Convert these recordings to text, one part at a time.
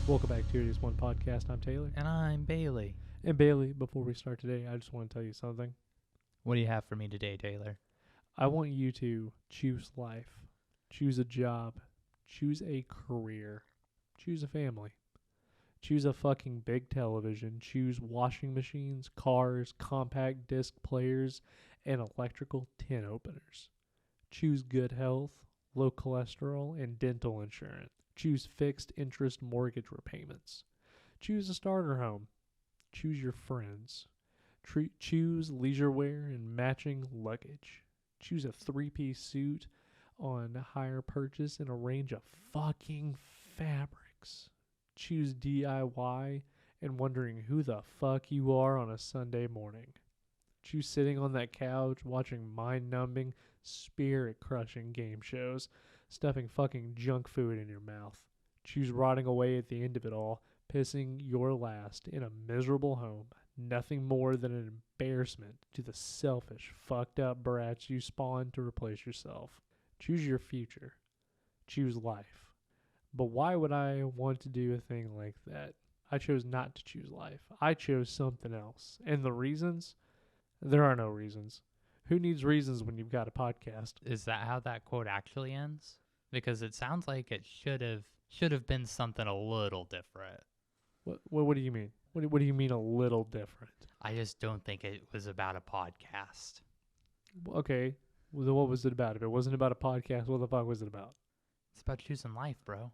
Welcome back to It Is One Podcast. I'm Taylor. And I'm Bailey. And Bailey, before we start today, I just want to tell you something. What do you have for me today, Taylor? I want you to choose life, choose a job, choose a career, choose a family, choose a fucking big television, choose washing machines, cars, compact disc players, and electrical tin openers. Choose good health, low cholesterol, and dental insurance. Choose fixed interest mortgage repayments. Choose a starter home. Choose your friends. Choose leisure wear and matching luggage. Choose a three-piece suit on hire purchase in a range of fucking fabrics. Choose DIY and wondering who the fuck you are on a Sunday morning. Choose sitting on that couch watching mind-numbing, spirit-crushing game shows, stuffing fucking junk food in your mouth. Choose rotting away at the end of it all, pissing your last in a miserable home, nothing more than an embarrassment to the selfish, fucked up brats you spawned to replace yourself. Choose your future. Choose life. But why would I want to do a thing like that? I chose not to choose life. I chose something else. And the reasons? There are no reasons. Who needs reasons when you've got a podcast? Is that how that quote actually ends? Because it sounds like it should have been something a little different. What do you mean? What do you mean a little different? I just don't think it was about a podcast. Okay, well, what was it about? If it wasn't about a podcast, what the fuck was it about? It's about choosing life, bro.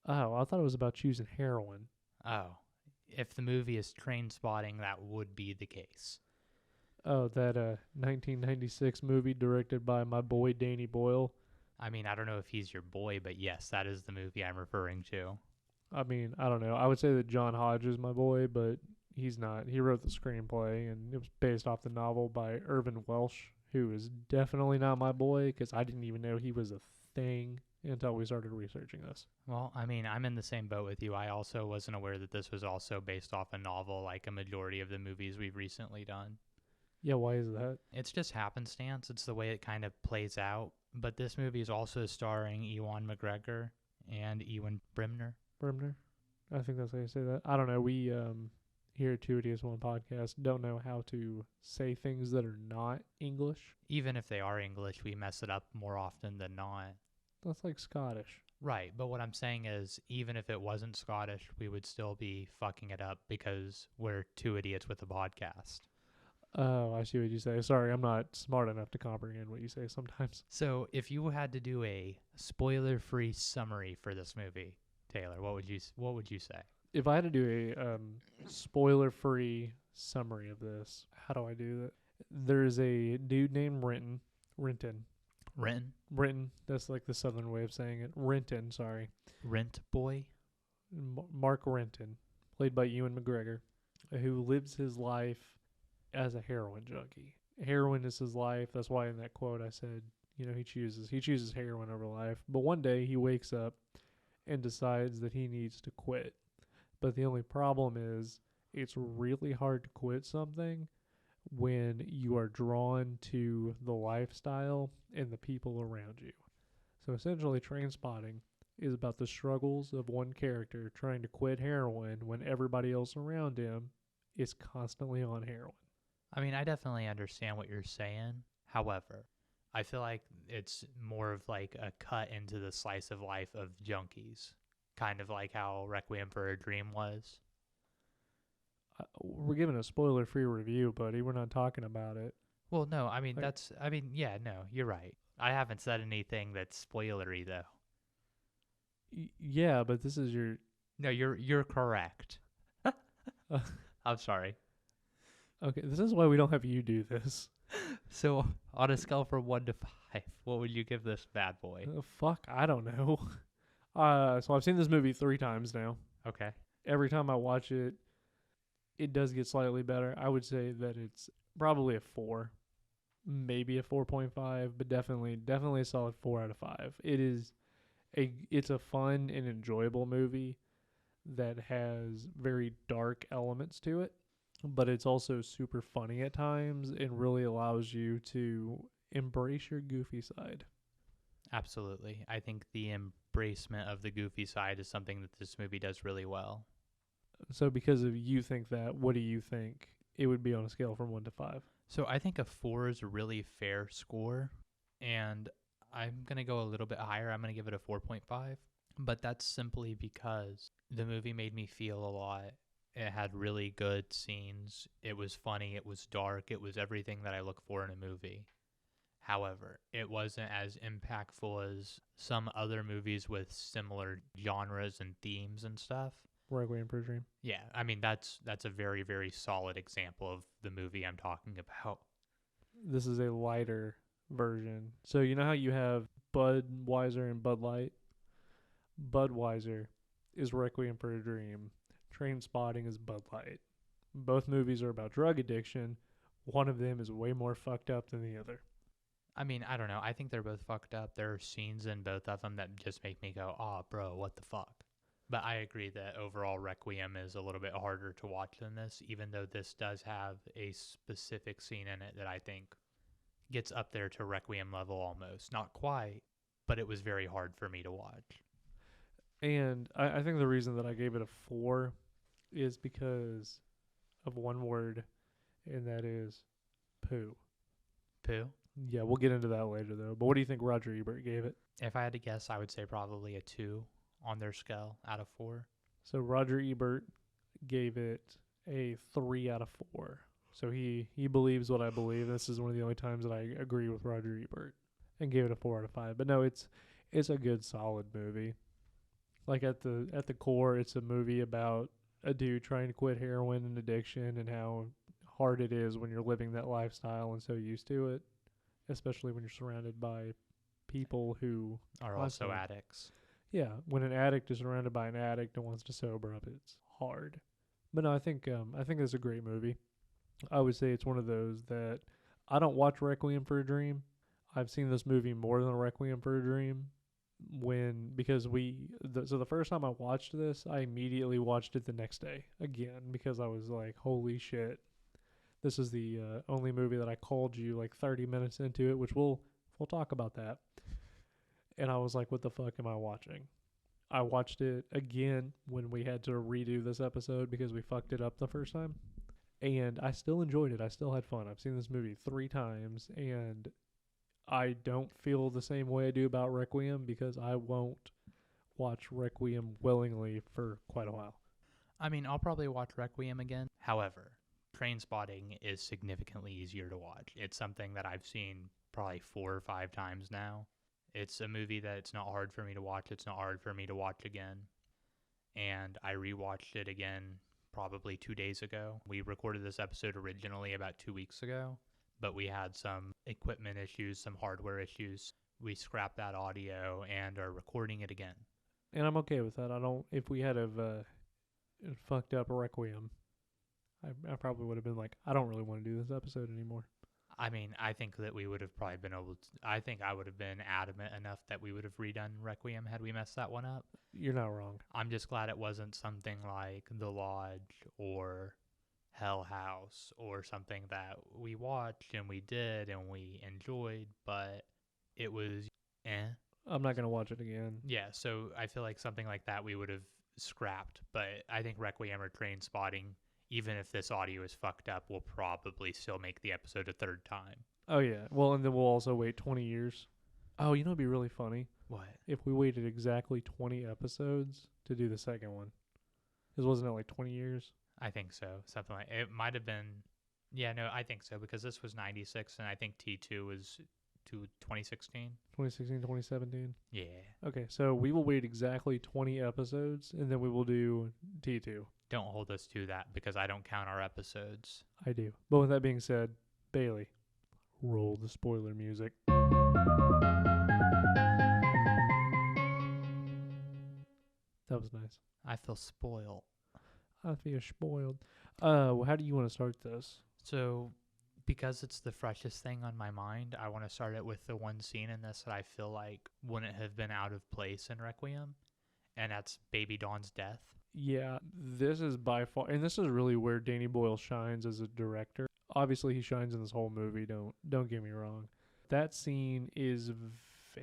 Oh, I thought it was about choosing heroin. Oh, if the movie is Trainspotting, that would be the case. Oh, that 1996 movie directed by my boy Danny Boyle. I mean, I don't know if he's your boy, but yes, that is the movie I'm referring to. I mean, I don't know. I would say that John Hodge is my boy, but he's not. He wrote the screenplay, and it was based off the novel by Irvine Welsh, who is definitely not my boy, because I didn't even know he was a thing until we started researching this. Well, I mean, I'm in the same boat with you. I also wasn't aware that this was also based off a novel, like a majority of the movies we've recently done. Yeah, why is that? It's just happenstance. It's the way it kind of plays out. But this movie is also starring Ewan McGregor and Ewan Bremner. Bremner? I think that's how you say that. I don't know. We here at 2 Idiots 1 Podcast don't know how to say things that are not English. Even if they are English, we mess it up more often than not. That's like Scottish. Right, but what I'm saying is, even if it wasn't Scottish, we would still be fucking it up because we're two idiots with a podcast. Oh, I see what you say. Sorry, I'm not smart enough to comprehend what you say sometimes. So, if you had to do a spoiler-free summary for this movie, Taylor, what would you say? If I had to do a spoiler-free summary of this, how do I do that? There's a dude named Renton. That's like the southern way of saying it. Renton, sorry. Rent boy? Mark Renton, played by Ewan McGregor, who lives his life as a heroin junkie. Heroin is his life. That's why in that quote I said, he chooses heroin over life. But one day he wakes up and decides that he needs to quit. But the only problem is it's really hard to quit something when you are drawn to the lifestyle and the people around you. So essentially, Trainspotting is about the struggles of one character trying to quit heroin when everybody else around him is constantly on heroin. I mean, I definitely understand what you're saying. However, I feel like it's more of like a cut into the slice of life of junkies. Kind of like how Requiem for a Dream was. We're giving a spoiler-free review, buddy. We're not talking about it. Well, no, I mean, you're right. I haven't said anything that's spoilery, though. Yeah, but this is your... No, you're correct. I'm sorry. Okay, this is why we don't have you do this. So, on a scale from 1 to 5, what would you give this bad boy? Fuck, I don't know. So I've seen this movie 3 times now. Okay. Every time I watch it, it does get slightly better. I would say that it's probably a 4, maybe a 4.5, but definitely a solid 4 out of 5. It's a fun and enjoyable movie that has very dark elements to it, but it's also super funny at times and really allows you to embrace your goofy side. Absolutely. I think the embracement of the goofy side is something that this movie does really well. So because of you think that, what do you think it would be on a scale from 1 to 5? So I think a 4 is a really fair score, and I'm going to go a little bit higher. I'm going to give it a 4.5, but that's simply because the movie made me feel a lot. It had really good scenes. It was funny. It was dark. It was everything that I look for in a movie. However, it wasn't as impactful as some other movies with similar genres and themes and stuff. Requiem for a Dream. Yeah, I mean that's a very, very solid example of the movie I'm talking about. This is a lighter version. So you know how you have Budweiser and Bud Light? Budweiser is Requiem for a Dream. Trainspotting is Bud Light. Both movies are about drug addiction. One of them is way more fucked up than the other. I mean, I don't know. I think they're both fucked up. There are scenes in both of them that just make me go, "Oh, bro, what the fuck?" But I agree that overall Requiem is a little bit harder to watch than this, even though this does have a specific scene in it that I think gets up there to Requiem level almost. Not quite, but it was very hard for me to watch. And I think the reason that I gave it a 4 is because of one word, and that is poo. Poo? Yeah, we'll get into that later, though. But what do you think Roger Ebert gave it? If I had to guess, I would say probably a 2 on their scale out of 4. So Roger Ebert gave it a 3 out of 4. So he believes what I believe. This is one of the only times that I agree with Roger Ebert, and gave it a 4 out of 5. But no, it's a good, solid movie. Like at the core, it's a movie about a dude trying to quit heroin and addiction, and how hard it is when you're living that lifestyle and so used to it, especially when you're surrounded by people who Are also addicts. Yeah, when an addict is surrounded by an addict and wants to sober up, it's hard. But no, I think it's a great movie. I would say it's one of those that I don't watch Requiem for a Dream. I've seen this movie more than Requiem for a Dream. So the first time I watched this, I immediately watched it the next day again, because I was like, holy shit. This is the only movie that I called you like 30 minutes into it, which we'll talk about that. And I was like, what the fuck am I watching? I watched it again when we had to redo this episode because we fucked it up the first time. And I still enjoyed it. I still had fun. I've seen this movie 3 times, and I don't feel the same way I do about Requiem, because I won't watch Requiem willingly for quite a while. I mean, I'll probably watch Requiem again. However, Trainspotting is significantly easier to watch. It's something that I've seen probably 4 or 5 times now. It's a movie that it's not hard for me to watch. It's not hard for me to watch again. And I rewatched it again probably 2 days ago. We recorded this episode originally about 2 weeks ago, but we had some equipment issues, some hardware issues. We scrapped that audio and are recording it again. And I'm okay with that. If we had fucked up Requiem, I probably would have been like, I don't really want to do this episode anymore. I mean, I think that we would have probably been able to, I think I would have been adamant enough that we would have redone Requiem had we messed that one up. You're not wrong. I'm just glad it wasn't something like The Lodge or Hell House or something that we watched and we did and we enjoyed, but it was I'm not going to watch it again. Yeah, so I feel like something like that we would have scrapped, but I think Requiem or Trainspotting, even if this audio is fucked up, we'll probably still make the episode a 3rd time. Oh, yeah. Well, and then we'll also wait 20 years. Oh, you know what'd be really funny? What? If we waited exactly 20 episodes to do the second one. Because wasn't it like 20 years? I think so. Something like it might have been. Yeah, no, I think so, because this was 96 and I think T2 was 2016. 2016, 2017? Yeah. Okay, so we will wait exactly 20 episodes, and then we will do T2. Don't hold us to that, because I don't count our episodes. I do. But with that being said, Bailey, roll the spoiler music. That was nice. I feel spoiled. I feel spoiled. Well, how do you want to start this? So, because it's the freshest thing on my mind, I want to start it with the one scene in this that I feel like wouldn't have been out of place in Requiem, and that's Baby Dawn's death. Yeah, this is by far, and this is really where Danny Boyle shines as a director. Obviously, he shines in this whole movie. Don't get me wrong. That scene is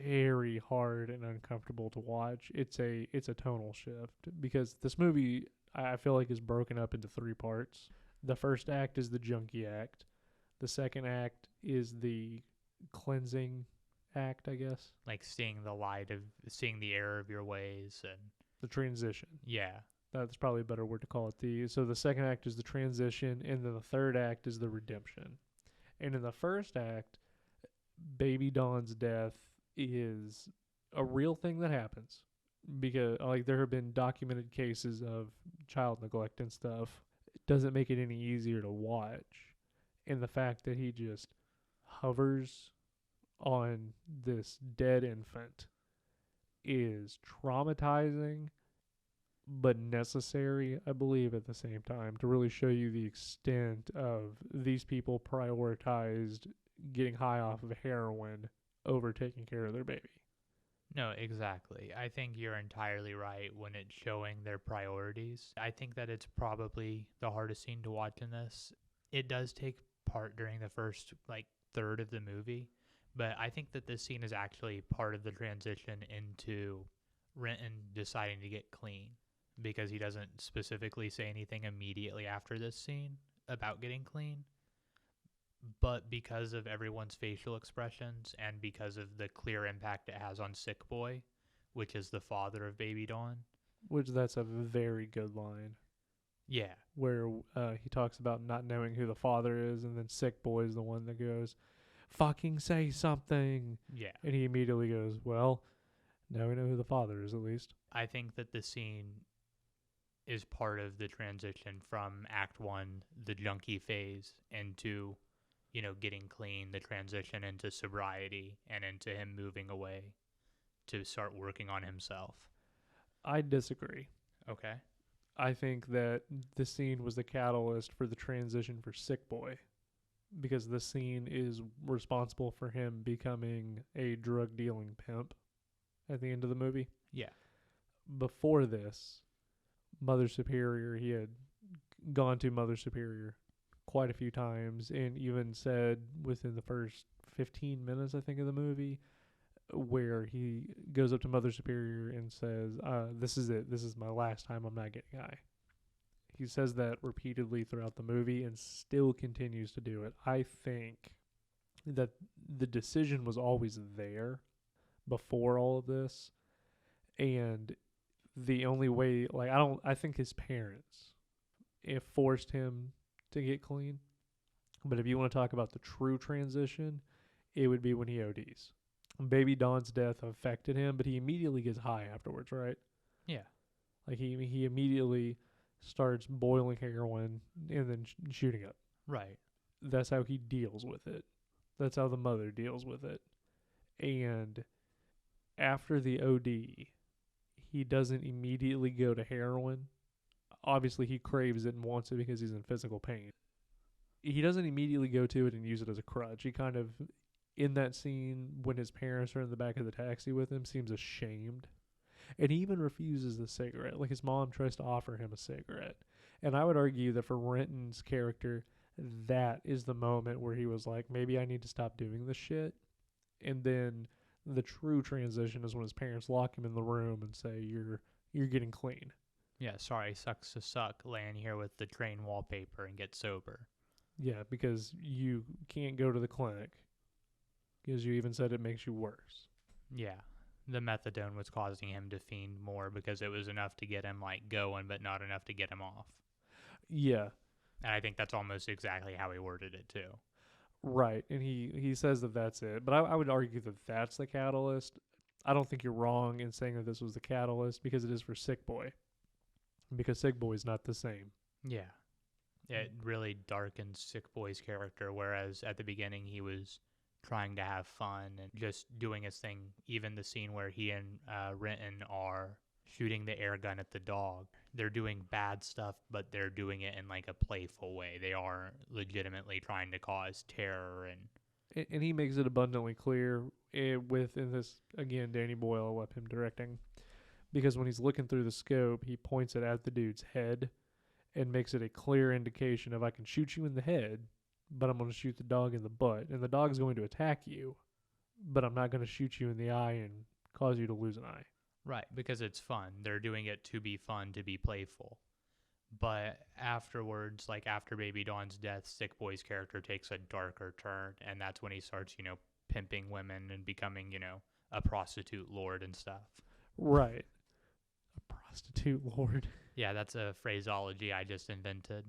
very hard and uncomfortable to watch. It's a tonal shift because this movie I feel like is broken up into 3 parts. The first act is the junkie act. The second act is the cleansing act, I guess. Like seeing the error of your ways, and The transition. yeah, That's probably a better word to call it. So the second act is the transition, and then the third act is the redemption. And in the first act, Baby Dawn's death is a real thing that happens because like there have been documented cases of child neglect and stuff. It doesn't make it any easier to watch. And the fact that he just hovers on this dead infant is traumatizing but necessary, I believe, at the same time to really show you the extent of these people prioritized getting high off of heroin over taking care of their baby. no, exactly. I think you're entirely right when it's showing their priorities. I think that it's probably the hardest scene to watch in this. It does take part during the first like third of the movie, but I think that this scene is actually part of the transition into Renton deciding to get clean, because he doesn't specifically say anything immediately after this scene about getting clean. But because of everyone's facial expressions and because of the clear impact it has on Sick Boy, which is the father of Baby Dawn. Which that's a very good line. Yeah. Where he talks about not knowing who the father is, and then Sick Boy is the one that goes, fucking say something. Yeah. And he immediately goes, well, now we know who the father is at least. I think that the scene is part of the transition from Act 1, the junkie phase, into, getting clean, the transition into sobriety, and into him moving away to start working on himself. I disagree. Okay. I think that the scene was the catalyst for the transition for Sick Boy, because the scene is responsible for him becoming a drug dealing pimp at the end of the movie. Yeah. Before this, Mother Superior, he had gone to Mother Superior quite a few times and even said within the first 15 minutes, I think, of the movie, where he goes up to Mother Superior and says, this is it. This is my last time. I'm not getting high. He says that repeatedly throughout the movie and still continues to do it. I think that the decision was always there before all of this. And the only way, I think his parents forced him to get clean. But if you want to talk about the true transition, it would be when he ODs. Baby Dawn's death affected him, but he immediately gets high afterwards, right? Yeah. Like he immediately starts boiling heroin and then shooting up. Right. That's how he deals with it. That's how the mother deals with it. And after the OD, he doesn't immediately go to heroin. Obviously, he craves it and wants it because he's in physical pain. He doesn't immediately go to it and use it as a crutch. He kind of, in that scene, when his parents are in the back of the taxi with him, seems ashamed. And he even refuses the cigarette. Like, his mom tries to offer him a cigarette. And I would argue that for Renton's character, that is the moment where he was like, maybe I need to stop doing this shit. And then the true transition is when his parents lock him in the room and say, you're getting clean. Yeah, sorry, sucks to suck, laying here with the train wallpaper and get sober. Yeah, because you can't go to the clinic. Because you even said it makes you worse. Yeah. The methadone was causing him to fiend more because it was enough to get him going, but not enough to get him off. Yeah. And I think that's almost exactly how he worded it too. Right. And he says that that's it. But I would argue that that's the catalyst. I don't think you're wrong in saying that this was the catalyst because it is for Sick Boy. Because Sick Boy's not the same. Yeah. It really darkens Sick Boy's character, whereas at the beginning he was trying to have fun and just doing his thing. Even the scene where he and Renton are shooting the air gun at the dog. They're doing bad stuff, but they're doing it in a playful way. They aren't legitimately trying to cause terror. And he makes it abundantly clear in this, again, Danny Boyle, up him directing. Because when he's looking through the scope, he points it at the dude's head and makes it a clear indication of I can shoot you in the head, but I'm going to shoot the dog in the butt. And the dog's going to attack you, but I'm not going to shoot you in the eye and cause you to lose an eye. Right, because it's fun. They're doing it to be fun, to be playful. But afterwards, like after Baby Dawn's death, Sick Boy's character takes a darker turn, and that's when he starts, pimping women and becoming, a prostitute lord and stuff. Right. A prostitute lord. Yeah, that's a phraseology I just invented.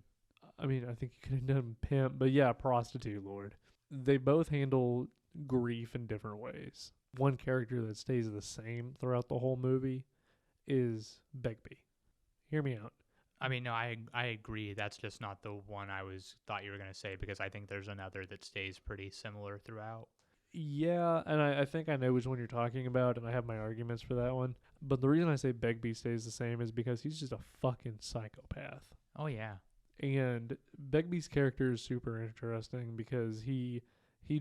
I mean, I think you could have done pimp, but yeah, prostitute lord. They both handle grief in different ways. One character that stays the same throughout the whole movie is Begbie. Hear me out. I mean, no, I agree. That's just not the one thought you were going to say, because I think there's another that stays pretty similar throughout. Yeah, and I think I know which one you're talking about, and I have my arguments for that one. But the reason I say Begbie stays the same is because he's just a fucking psychopath. Oh, yeah. And Begbie's character is super interesting because he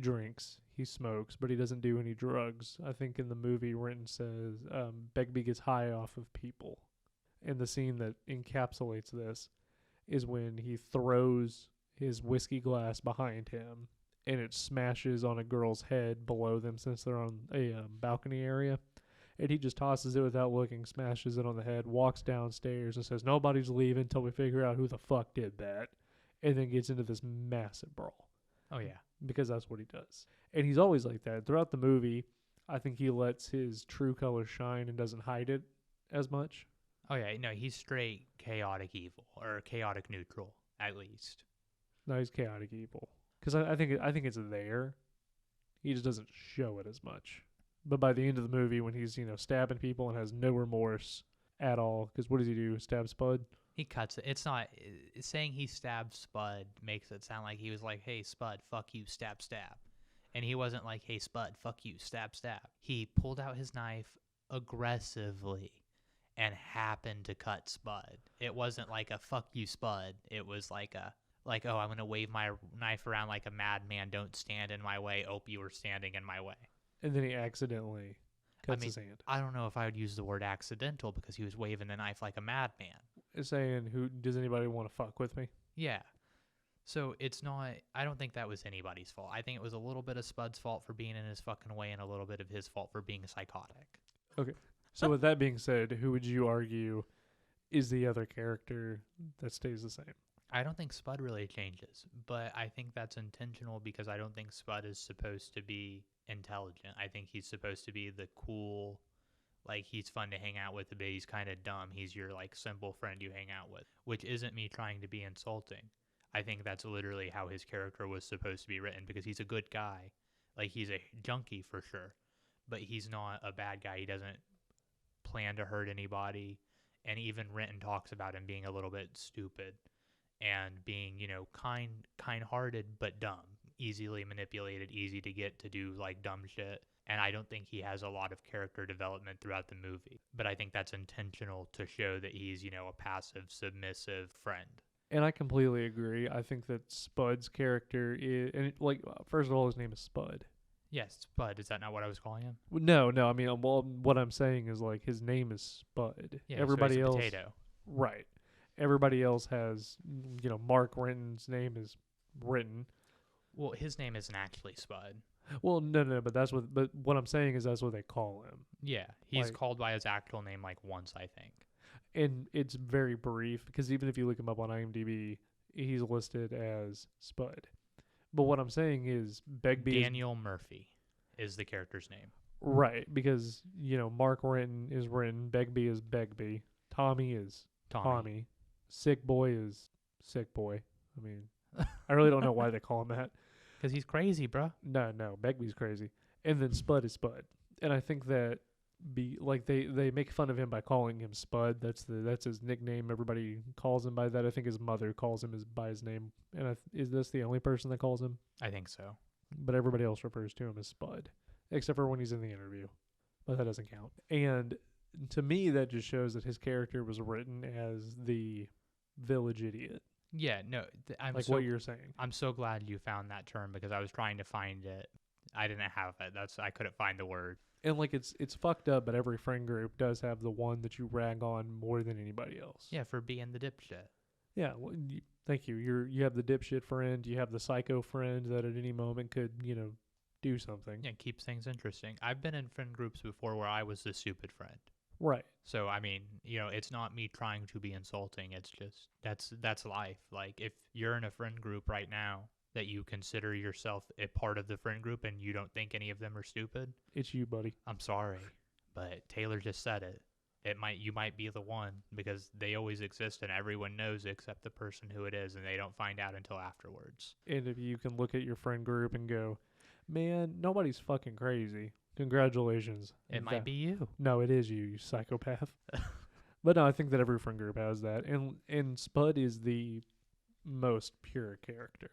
drinks, he smokes, but he doesn't do any drugs. I think in the movie, Renton says Begbie gets high off of people. And the scene that encapsulates this is when he throws his whiskey glass behind him and it smashes on a girl's head below them since they're on a balcony area. And he just tosses it without looking, smashes it on the head, walks downstairs and says, "Nobody's leaving until we figure out who the fuck did that." And then gets into this massive brawl. Oh, yeah. Because that's what he does. And he's always like that. Throughout the movie, I think he lets his true color shine and doesn't hide it as much. Oh, yeah. No, he's straight chaotic evil, or chaotic neutral, at least. No, he's chaotic evil. Because I think it's there. He just doesn't show it as much. But by the end of the movie, when he's, stabbing people and has no remorse at all, because what does he do? Stab Spud? He cuts it. It's not, saying he stabbed Spud makes it sound like he was like, "Hey, Spud, fuck you, stab, stab." And he wasn't like, "Hey, Spud, fuck you, stab, stab." He pulled out his knife aggressively and happened to cut Spud. It wasn't like a "fuck you, Spud." It was like "Oh, I'm going to wave my knife around like a madman. Don't stand in my way. Oh, you were standing in my way." And then he accidentally cuts his hand. I don't know if I would use the word accidental, because he was waving the knife like a madman. Saying, "Who does anybody want to fuck with me?" Yeah. So it's not, I don't think that was anybody's fault. I think it was a little bit of Spud's fault for being in his fucking way and a little bit of his fault for being psychotic. Okay. So with that being said, who would you argue is the other character that stays the same? I don't think Spud really changes, but I think that's intentional because I don't think Spud is supposed to be intelligent. I think he's supposed to be the cool, like, he's fun to hang out with, but he's kind of dumb. He's your, like, simple friend you hang out with, which isn't me trying to be insulting. I think that's literally how his character was supposed to be written, because he's a good guy. Like, he's a junkie for sure, but he's not a bad guy. He doesn't plan to hurt anybody, and even Renton talks about him being a little bit stupid and being, kind-hearted but dumb, easily manipulated, easy to get to do, like, dumb shit. And I don't think he has a lot of character development throughout the movie. But I think that's intentional to show that he's, a passive, submissive friend. And I completely agree. I think that Spud's character is, first of all, his name is Spud. Yes, Spud. Is that not what I was calling him? No. I mean, what I'm saying is, like, his name is Spud. Yeah, everybody so he's a else, potato. Right. Everybody else has, Mark Renton's name is Renton. Well, his name isn't actually Spud. Well, no, but what I'm saying is that's what they call him. Yeah, he's called by his actual name like once, I think. And it's very brief, because even if you look him up on IMDb, he's listed as Spud. But what I'm saying is Begbie Daniel Murphy is the character's name. Right, because, Mark Renton is Renton, Begbie is Begbie, Tommy is Tommy. Sick Boy is Sick Boy. I mean, I really don't know why they call him that. Because he's crazy, bro. No, Begbie's crazy. And then Spud is Spud. And I think that they make fun of him by calling him Spud. That's his nickname. Everybody calls him by that. I think his mother calls him by his name. And is this the only person that calls him? I think so. But everybody else refers to him as Spud, except for when he's in the interview. But that doesn't count. And to me, that just shows that his character was written as the village idiot. Yeah, no, what you're saying. I'm so glad you found that term, because I was trying to find it. I didn't have it. I couldn't find the word. And it's fucked up, but every friend group does have the one that you rag on more than anybody else. Yeah, for being the dipshit. Yeah, well, thank you. You have the dipshit friend. You have the psycho friend that at any moment could, do something. Yeah, it keeps things interesting. I've been in friend groups before where I was the stupid friend. Right. So, I mean, it's not me trying to be insulting. It's just, that's life. Like, if you're in a friend group right now that you consider yourself a part of the friend group and you don't think any of them are stupid, It's you, buddy. I'm sorry. But Taylor just said it. You might be the one because they always exist and everyone knows except the person who it is, and they don't find out until afterwards. And if you can look at your friend group and go, man, nobody's fucking crazy. Congratulations. It might be you. No, it is you psychopath. But no, I think that every friend group has that. And Spud is the most pure character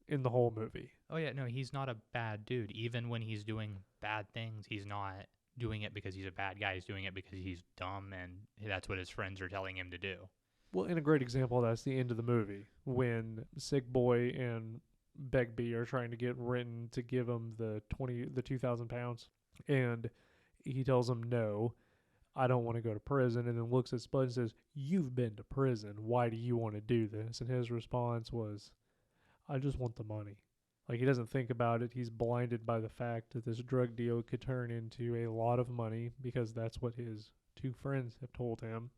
in the whole movie. Oh, yeah, no, he's not a bad dude. Even when he's doing bad things, he's not doing it because he's a bad guy. He's doing it because he's dumb, and that's what his friends are telling him to do. Well, and a great example of that's the end of the movie when Sick Boy and Begbie are trying to get Renton to give him the 2,000 pounds, and he tells him, no, I don't want to go to prison, and then looks at Spud and says, you've been to prison. Why do you want to do this? And his response was, I just want the money. Like, he doesn't think about it. He's blinded by the fact that this drug deal could turn into a lot of money because that's what his two friends have told him.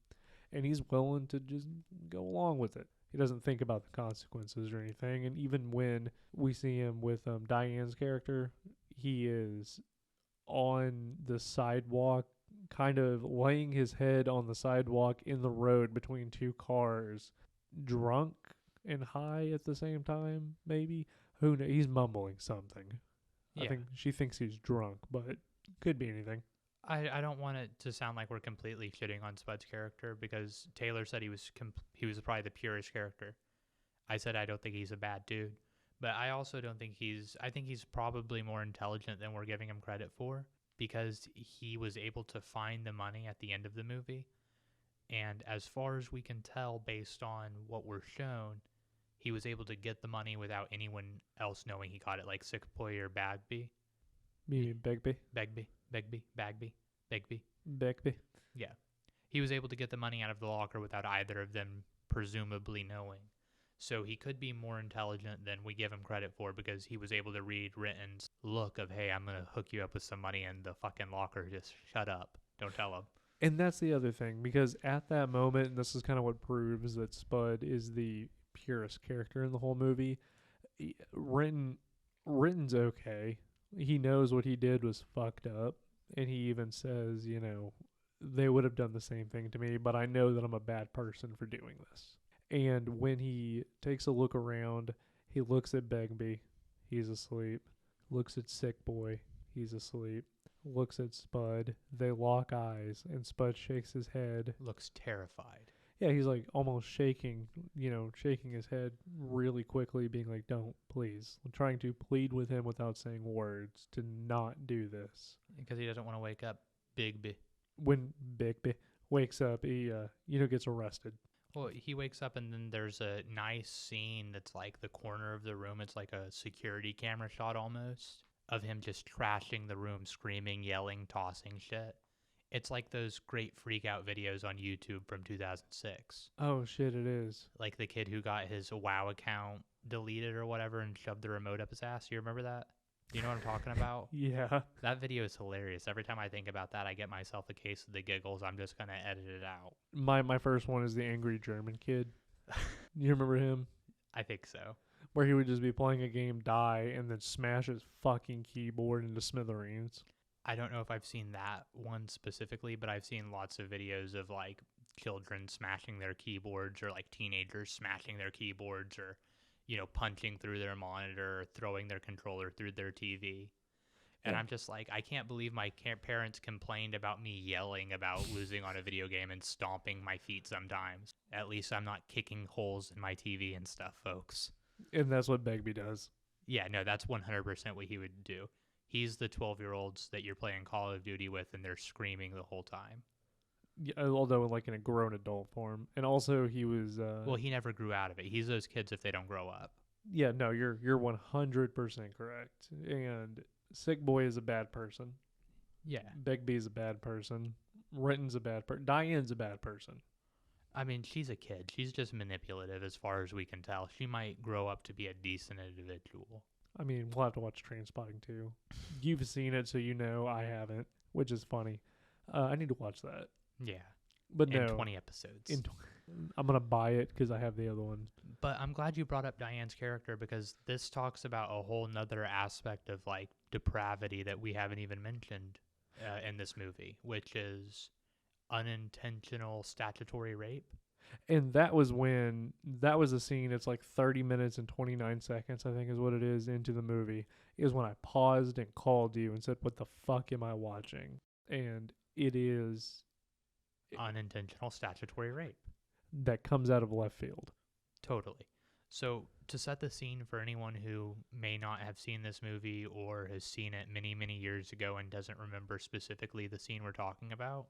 And he's willing to just go along with it. He doesn't think about the consequences or anything. And even when we see him with Diane's character, he is on the sidewalk, kind of laying his head on the sidewalk in the road between two cars, drunk and high at the same time, maybe. Who knows? He's mumbling something. Yeah. I think she thinks he's drunk, but could be anything. I don't want it to sound like we're completely shitting on Spud's character because Taylor said he was probably the purest character. I said I don't think he's a bad dude, but I also don't think I think he's probably more intelligent than we're giving him credit for because he was able to find the money at the end of the movie. And as far as we can tell based on what we're shown, he was able to get the money without anyone else knowing he got it, like Sick Boy or Bagby. Me, Begbie. Bagby. Yeah. He was able to get the money out of the locker without either of them presumably knowing. So he could be more intelligent than we give him credit for because he was able to read Renton's look of, hey, I'm going to hook you up with some money, and the fucking locker just shut up. Don't tell him. And that's the other thing, because at that moment, and this is kind of what proves that Spud is the purest character in the whole movie, Renton's okay. He knows what he did was fucked up, and he even says, they would have done the same thing to me, but I know that I'm a bad person for doing this. And when he takes a look around, he looks at Begbie, he's asleep. Looks at Sick Boy, he's asleep. Looks at Spud, they lock eyes, and Spud shakes his head. Looks terrified. Yeah, he's like almost shaking his head really quickly, being like, don't, please. I'm trying to plead with him without saying words to not do this. Because he doesn't want to wake up Bigby. When Bigby wakes up, he, gets arrested. Well, he wakes up and then there's a nice scene that's like the corner of the room. It's like a security camera shot almost of him just trashing the room, screaming, yelling, tossing shit. It's like those great freakout videos on YouTube from 2006. Oh, shit, it is. Like the kid who got his WoW account deleted or whatever and shoved the remote up his ass. You remember that? You know what I'm talking about? Yeah. That video is hilarious. Every time I think about that, I get myself a case of the giggles. I'm just going to edit it out. My first one is the angry German kid. You remember him? I think so. Where he would just be playing a game, die, and then smash his fucking keyboard into smithereens. I don't know if I've seen that one specifically, but I've seen lots of videos of like children smashing their keyboards or like teenagers smashing their keyboards or, punching through their monitor or throwing their controller through their TV. And I'm just like, I can't believe my parents complained about me yelling about losing on a video game and stomping my feet sometimes. At least I'm not kicking holes in my TV and stuff, folks. And that's what Begbie does. Yeah, no, that's 100% what he would do. He's the 12-year-olds that you're playing Call of Duty with, and they're screaming the whole time. Yeah, although like in a grown adult form. And also he was... well, he never grew out of it. He's those kids if they don't grow up. Yeah, no, you're 100% correct. And Sick Boy is a bad person. Yeah. Begbie's a bad person. Renton's a bad person. Diane's a bad person. I mean, she's a kid. She's just manipulative as far as we can tell. She might grow up to be a decent individual. I mean, we'll have to watch Trainspotting too. You've seen it, so you know I haven't, which is funny. I need to watch that. Yeah. But In no, 20 episodes. I'm going to buy it because I have the other one. But I'm glad you brought up Diane's character, because this talks about a whole nother aspect of like depravity that we haven't even mentioned in this movie, which is unintentional statutory rape. And that was a scene, it's like 30 minutes and 29 seconds, I think is what it is, into the movie, is when I paused and called you and said, what the fuck am I watching? And it is Unintentional statutory rape. that comes out of left field. Totally. So to set the scene for anyone who may not have seen this movie or has seen it many, many years ago and doesn't remember specifically the scene we're talking about.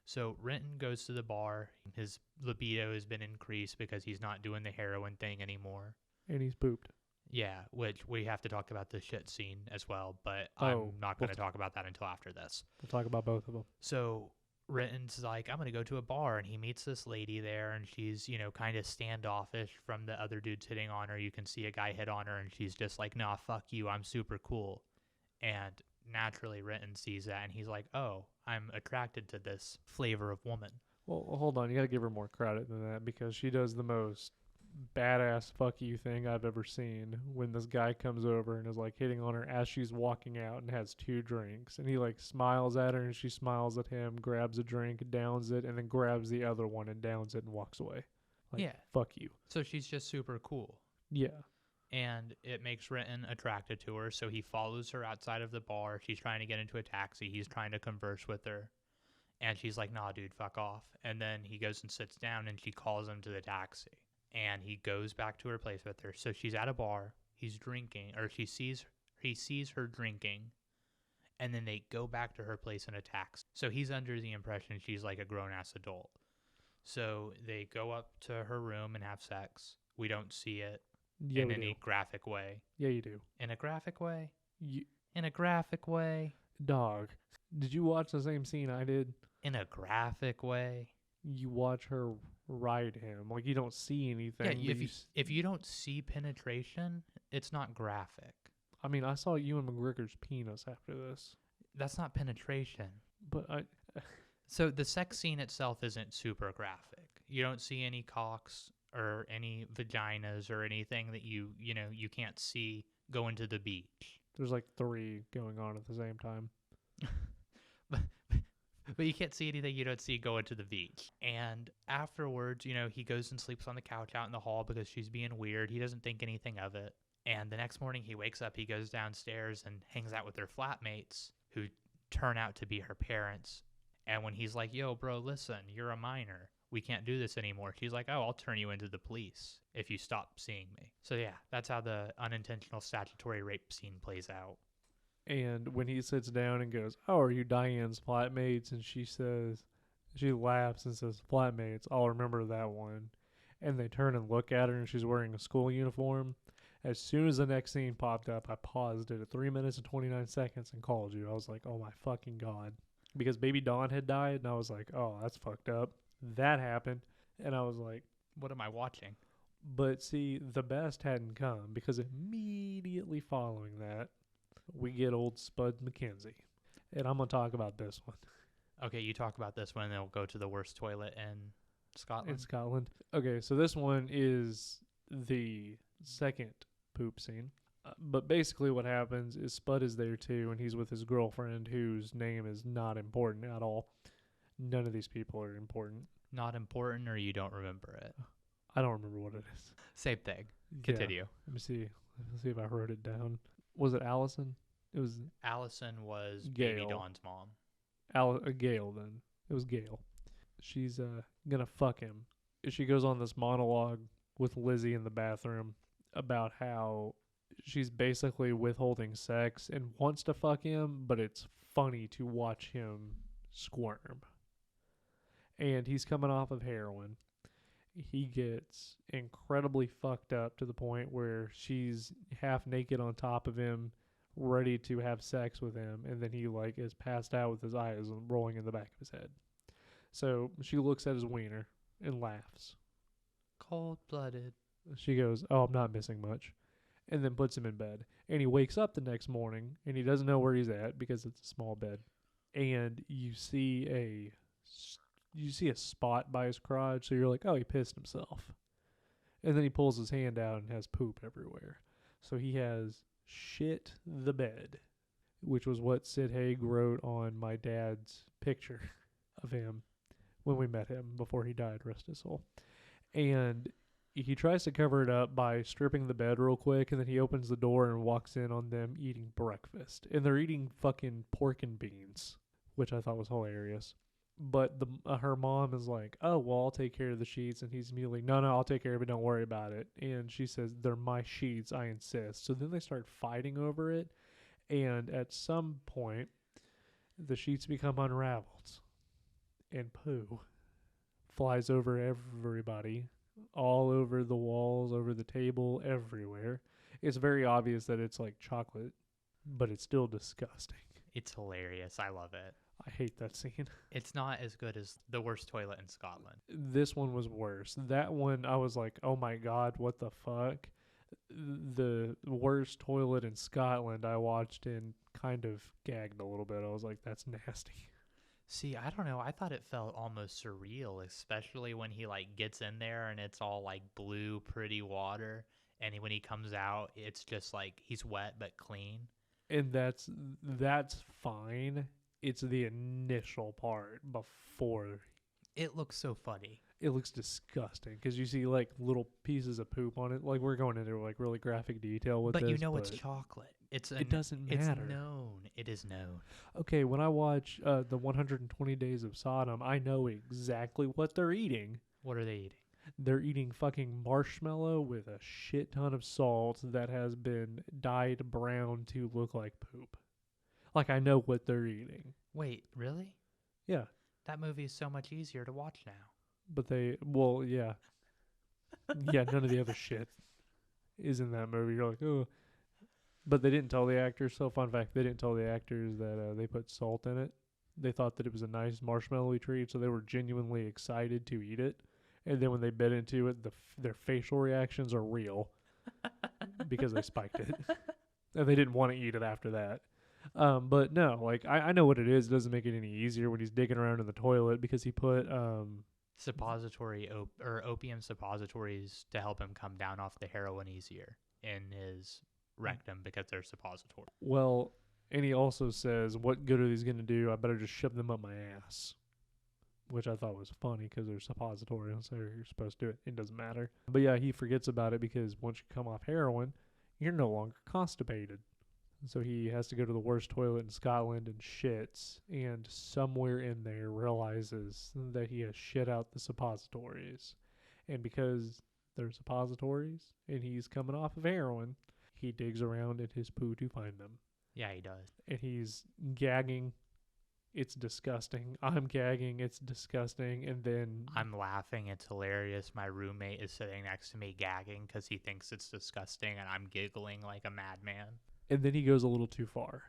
So Renton goes to the bar. His libido has been increased because he's not doing the heroin thing anymore. And he's pooped. Yeah, which we have to talk about the shit scene as well, but Oh, I'm not going to talk about that until after this. We'll talk about both of them. So Renton's like, I'm going to go to a bar, and he meets this lady there, and she's, you know, kind of standoffish from the other dudes hitting on her. You can see a guy hit on her, and she's just like, nah, fuck you, I'm super cool. And naturally Renton sees that, and he's like, oh, I'm attracted to this flavor of woman. Well, hold on. You got to give her more credit than that, because she does the most badass fuck you thing I've ever seen when this guy comes over and is like hitting on her as she's walking out and has 2 drinks. And he like smiles at her and she smiles at him, grabs a drink, downs it, and then grabs the other one and downs it and walks away. Like, yeah. Fuck you. So she's just super cool. Yeah. And it makes Renton attracted to her, so he follows her outside of the bar. She's trying to get into a taxi. He's trying to converse with her. And she's like, nah, dude, fuck off. And then he goes and sits down, and she calls him to the taxi. And he goes back to her place with her. So she's at a bar. He's drinking, or he sees her drinking. And then they go back to her place in a taxi. So he's under the impression she's like a grown-ass adult. So they go up to her room and have sex. We don't see it. Yeah, in any graphic way. Yeah, you do. In a graphic way? You, In a graphic way? dog, did you watch the same scene I did? In a graphic way? You watch her ride him. Like, you don't see anything. Yeah, if you don't see penetration, it's not graphic. I mean, I saw Ewan McGregor's penis after this. That's not penetration. But So the sex scene itself isn't super graphic. You don't see any cocks or any vaginas or anything that you can't see go into the beach. there's like 3 going on at the same time. But you can't see anything you don't see go into the beach. And afterwards, he goes and sleeps on the couch out in the hall because she's being weird. He doesn't think anything of it. And the next morning he wakes up, he goes downstairs and hangs out with her flatmates, who turn out to be her parents. And when he's like, yo, bro, listen, you're a minor. We can't do this anymore. She's like, oh, I'll turn you into the police if you stop seeing me. So yeah, that's how the unintentional statutory rape scene plays out. And when he sits down and goes, oh, are you Diane's flatmates? And she laughs and says, flatmates, I'll remember that one. And they turn and look at her, and she's wearing a school uniform. As soon as the next scene popped up, I paused it at 3 minutes and 29 seconds and called you. I was like, oh my fucking God. Because baby Dawn had died, and I was like, oh, that's fucked up. That happened. And I was like, what am I watching? But see, the best hadn't come, because immediately following that, we get old Spud McKenzie. And I'm going to talk about this one. Okay, you talk about this one, and then we'll go to the worst toilet in Scotland. In Scotland. Okay, so this one is the second poop scene. But basically what happens is Spud is there too, and he's with his girlfriend, whose name is not important at all. None of these people are important. Not important, or you don't remember it? I don't remember what it is. Same thing. Continue. Yeah. Let me see. Let's see if I wrote it down. Was it Allison? It was Allison was Gail. baby Dawn's mom. Gail then. It was Gail. She's gonna fuck him. She goes on this monologue with Lizzie in the bathroom about how she's basically withholding sex and wants to fuck him, but it's funny to watch him squirm. And he's coming off of heroin. He gets incredibly fucked up to the point where she's half naked on top of him, ready to have sex with him, and then he like is passed out with his eyes rolling in the back of his head. So she looks at his wiener and laughs. Cold-blooded. She goes, oh, I'm not missing much. and then puts him in bed. And he wakes up the next morning, and he doesn't know where he's at because it's a small bed. And you see a spot by his crotch, so you're like, oh, he pissed himself. And then he pulls his hand out and has poop everywhere. So he has shit the bed, which was what Sid Haig wrote on my dad's picture of him when we met him before he died, rest his soul. And he tries to cover it up by stripping the bed real quick, and then he opens the door and walks in on them eating breakfast. And they're eating fucking pork and beans, which I thought was hilarious. But her mom is like, oh, well, I'll take care of the sheets. And he's immediately, no, I'll take care of it. Don't worry about it. And she says, they're my sheets. I insist. So then they start fighting over it. And at some point, the sheets become unraveled. And poo flies over everybody, all over the walls, over the table, everywhere. It's very obvious that it's like chocolate, but it's still disgusting. It's hilarious. I love it. I hate that scene. It's not as good as the worst toilet in Scotland. This one was worse. That one, I was like, oh my God, what the fuck? The worst toilet in Scotland I watched and kind of gagged a little bit. I was like, that's nasty. See, I don't know. I thought it felt almost surreal, especially when he like gets in there and it's all like blue, pretty water. And when he comes out, it's just like he's wet but clean. And that's fine. It's the initial part before. It looks so funny. It looks disgusting because you see like little pieces of poop on it. Like we're going into like really graphic detail with but this. You know it's chocolate. It doesn't matter. It's known. It is known. Okay, when I watch the 120 Days of Sodom, I know exactly what they're eating. What are they eating? They're eating fucking marshmallow with a shit ton of salt that has been dyed brown to look like poop. Like, I know what they're eating. Wait, really? Yeah. That movie is so much easier to watch now. But yeah. Yeah, none of the other shit is in that movie. You're like, oh. But they didn't tell the actors. So, fun fact, they didn't tell the actors that they put salt in it. They thought that it was a nice marshmallowy treat, so they were genuinely excited to eat it. And then when they bit into it, their facial reactions are real because they spiked it. And they didn't want to eat it after that. But no, like I know what it is. It doesn't make it any easier when he's digging around in the toilet because he put opium suppositories to help him come down off the heroin easier in his rectum because they're suppository. Well, and he also says, "What good are these going to do? I better just shove them up my ass." Which I thought was funny because they're suppository, so you're supposed to do it. It doesn't matter. But yeah, he forgets about it because once you come off heroin, you're no longer constipated. So he has to go to the worst toilet in Scotland and shits, and somewhere in there realizes that he has shit out the suppositories. And because they're suppositories and he's coming off of heroin, he digs around in his poo to find them. Yeah, he does. And he's gagging. It's disgusting. I'm gagging. It's disgusting. And then I'm laughing. It's hilarious. My roommate is sitting next to me gagging because he thinks it's disgusting, and I'm giggling like a madman. And then he goes a little too far.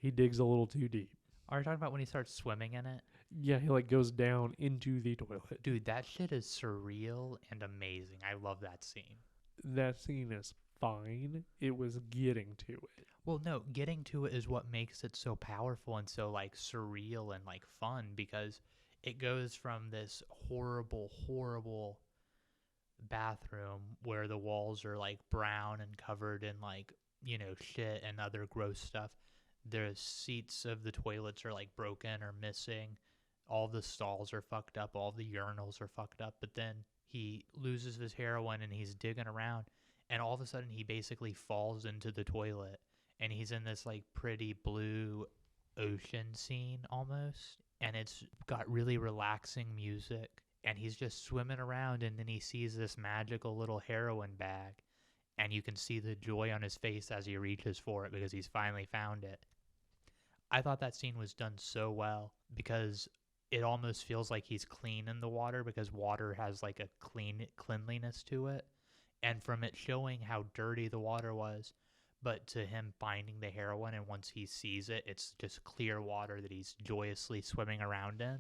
He digs a little too deep. Are you talking about when he starts swimming in it? Yeah, he like goes down into the toilet. Dude, that shit is surreal and amazing. I love that scene. That scene is fine. It was getting to it. Well, no, getting to it is what makes it so powerful and so like surreal and like fun, because it goes from this horrible, horrible bathroom where the walls are like brown and covered in like, you know, shit and other gross stuff. The seats of the toilets are like broken or missing. All the stalls are fucked up. All the urinals are fucked up. But then he loses his heroin and he's digging around, and all of a sudden he basically falls into the toilet, and he's in this like pretty blue ocean scene almost, and it's got really relaxing music, and he's just swimming around, and then he sees this magical little heroin bag, and you can see the joy on his face as he reaches for it because he's finally found it. I thought that scene was done so well because it almost feels like he's clean in the water, because water has like a cleanliness to it. And from it showing how dirty the water was, but to him finding the heroin, and once he sees it, it's just clear water that he's joyously swimming around in.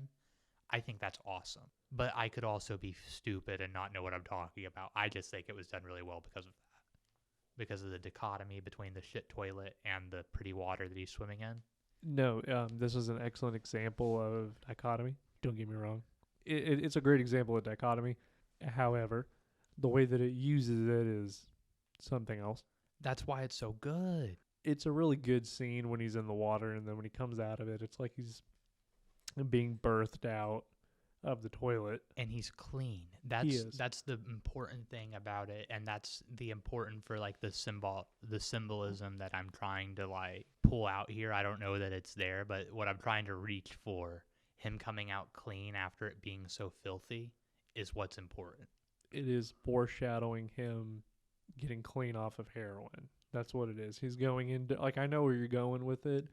I think that's awesome. But I could also be stupid and not know what I'm talking about. I just think it was done really well because of that. because of the dichotomy between the shit toilet and the pretty water that he's swimming in. No, this is an excellent example of dichotomy. Don't get me wrong. It's a great example of dichotomy. However, the way that it uses it is something else. That's why it's so good. It's a really good scene when he's in the water, and then when he comes out of it, it's like he's being birthed out of the toilet. And he's clean. He is. That's the important thing about it, and that's the important for like the symbolism that I'm trying to like pull out here. I don't know that it's there, but what I'm trying to reach for, him coming out clean after it being so filthy, is what's important. It is foreshadowing him getting clean off of heroin. That's what it is. He's going into, like, I know where you're going with it,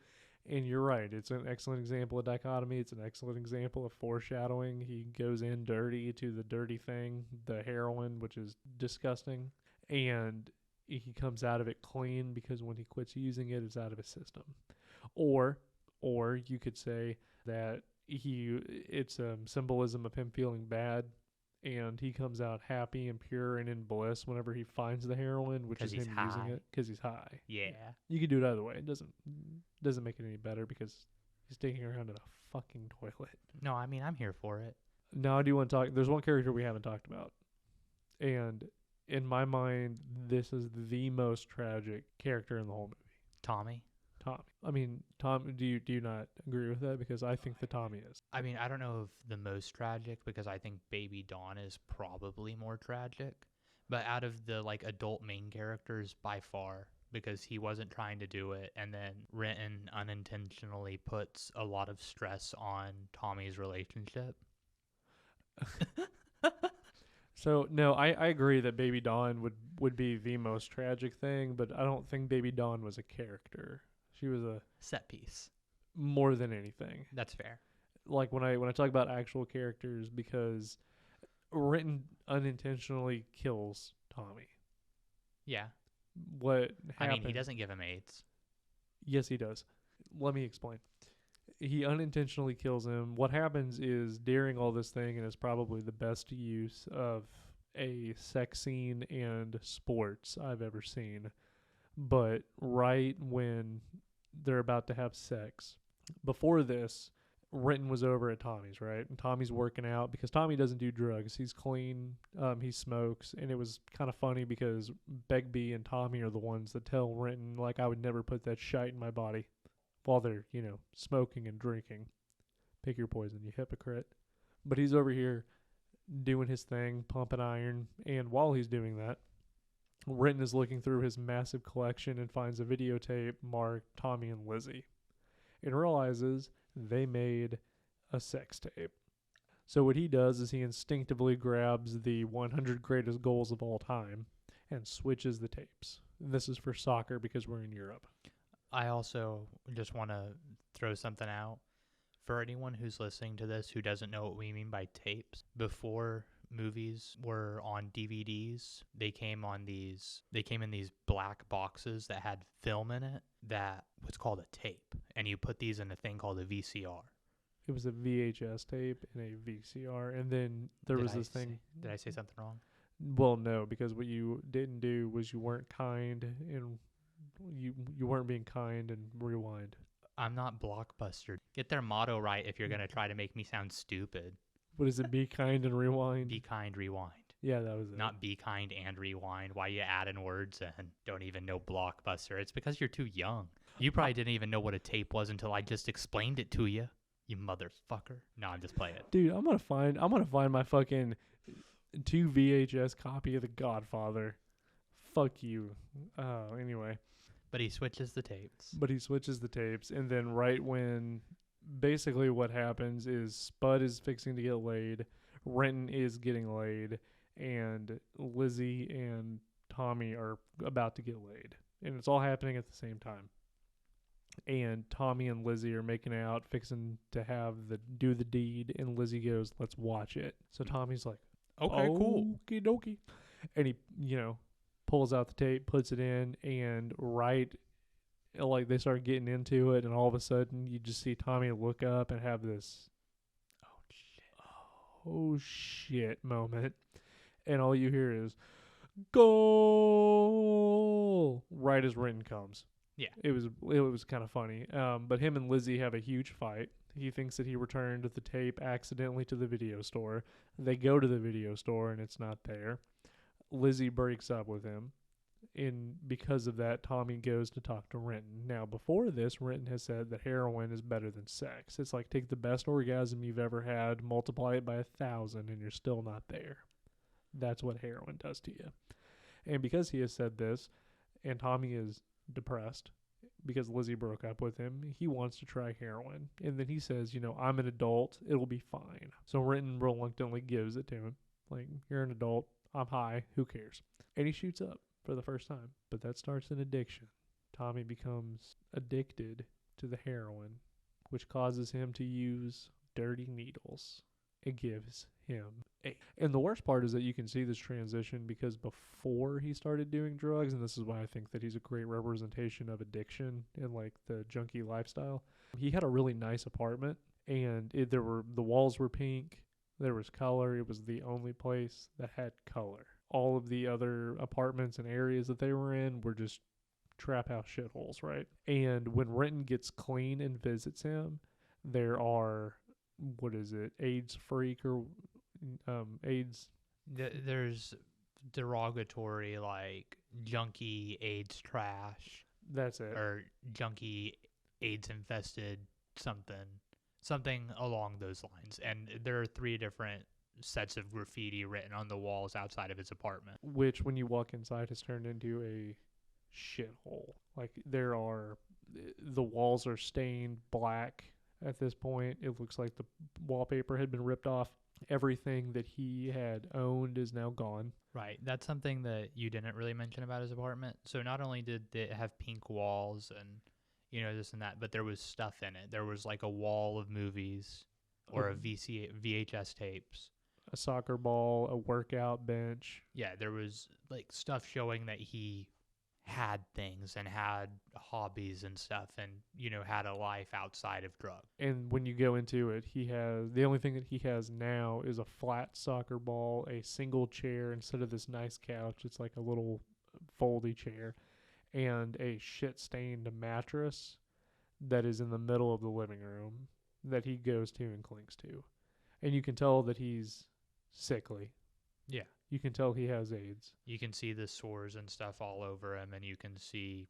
and you're right. It's an excellent example of dichotomy. It's an excellent example of foreshadowing. He goes in dirty to the dirty thing, the heroin, which is disgusting, and he comes out of it clean because when he quits using it, it's out of his system. Or you could say that it's a symbolism of him feeling bad, and he comes out happy and pure and in bliss whenever he finds the heroin, which is him using it because he's high. Yeah. You can do it either way. It doesn't make it any better because he's taking her around in a fucking toilet. No, I mean, I'm here for it. Now I do want to talk. There's one character we haven't talked about, and in my mind, this is the most tragic character in the whole movie. Tommy. I mean, Tom. Do you not agree with that? Because I think the Tommy is. I mean, I don't know if the most tragic, because I think Baby Dawn is probably more tragic. But out of the like adult main characters, by far, because he wasn't trying to do it, and then Renton unintentionally puts a lot of stress on Tommy's relationship. So no, I agree that Baby Dawn would be the most tragic thing, but I don't think Baby Dawn was a character. She was a set piece more than anything. That's fair. Like when I talk about actual characters, because Renton unintentionally kills Tommy. Yeah. What happened? I mean, he doesn't give him AIDS. Yes, he does. Let me explain. He unintentionally kills him. What happens is during all this thing, and it's probably the best use of a sex scene and sports I've ever seen, but right when they're about to have sex, before this, Renton was over at Tommy's, right? And Tommy's working out because Tommy doesn't do drugs. He's clean. He smokes. And it was kind of funny because Begbie and Tommy are the ones that tell Renton, like, I would never put that shite in my body while they're, smoking and drinking. Pick your poison, you hypocrite. But he's over here doing his thing, pumping iron. And while he's doing that, Renton is looking through his massive collection and finds a videotape marked Tommy and Lizzie and realizes they made a sex tape. So what he does is he instinctively grabs the 100 greatest goals of all time and switches the tapes. And this is for soccer because we're in Europe. I also just want to throw something out. For anyone who's listening to this who doesn't know what we mean by tapes, before movies were on DVDs, they came in these black boxes that had film in it that was called a tape, and you put these in a thing called a VCR. It was a VHS tape and a VCR, and then there was this thing. Did I say something wrong? Well, no, because what you didn't do was you weren't kind, and you weren't being kind and rewind. I'm not Blockbuster. Get their motto right if you're going to try to make me sound stupid. What is it? Be kind and rewind? Be kind, rewind. Yeah, that was it. Not be kind and rewind. Why you add in words and don't even know Blockbuster? It's because you're too young. You probably didn't even know what a tape was until I just explained it to you. You motherfucker. No, I'm just playing it. Dude, I'm gonna find my fucking 2 VHS copy of The Godfather. Fuck you. Anyway. But he switches the tapes. And then right when basically what happens is Spud is fixing to get laid, Renton is getting laid, and Lizzie and Tommy are about to get laid. And it's all happening at the same time. And Tommy and Lizzie are making out, fixing to do the deed, and Lizzie goes, "Let's watch it." So Tommy's like, "Okay, cool. Okie dokie." And he, pulls out the tape, puts it in, and like they start getting into it, and all of a sudden you just see Tommy look up and have this oh shit moment, and all you hear is goal right as Renton comes. Yeah. It was kind of funny. But him and Lizzie have a huge fight. He thinks that he returned the tape accidentally to the video store. They go to the video store and it's not there. Lizzie breaks up with him. And because of that, Tommy goes to talk to Renton. Now, before this, Renton has said that heroin is better than sex. It's like take the best orgasm you've ever had, multiply it by 1,000, and you're still not there. That's what heroin does to you. And because he has said this, and Tommy is depressed because Lizzie broke up with him, he wants to try heroin. And then he says, I'm an adult. It'll be fine. So Renton reluctantly gives it to him. Like, you're an adult. I'm high. Who cares? And he shoots up for the first time. But that starts an addiction. Tommy becomes addicted to the heroin, which causes him to use dirty needles. It gives him AIDS. And the worst part is that you can see this transition because before he started doing drugs, and this is why I think that he's a great representation of addiction and like the junkie lifestyle. He had a really nice apartment, and the walls were pink. There was color. It was the only place that had color. All of the other apartments and areas that they were in were just trap house shitholes, right? And when Renton gets clean and visits him, there are, AIDS freak or AIDS? There's derogatory like junkie AIDS trash. That's it. Or junkie AIDS infested something along those lines. And there are 3 different sets of graffiti written on the walls outside of his apartment, which when you walk inside has turned into a shithole. Like the walls are stained black at this point. It looks like the wallpaper had been ripped off. Everything that he had owned is now gone. Right. That's something that you didn't really mention about his apartment. So not only did it have pink walls and this and that, but there was stuff in it. There was like a wall of movies or VHS tapes, a soccer ball, a workout bench. Yeah, there was like stuff showing that he had things and had hobbies and stuff and, had a life outside of drugs. And when you go into it, the only thing that he has now is a flat soccer ball, a single chair instead of this nice couch. It's like a little foldy chair, and a shit-stained mattress that is in the middle of the living room that he goes to and clings to. And you can tell that he's sickly. Yeah. You can tell he has AIDS. You can see the sores and stuff all over him, and you can see,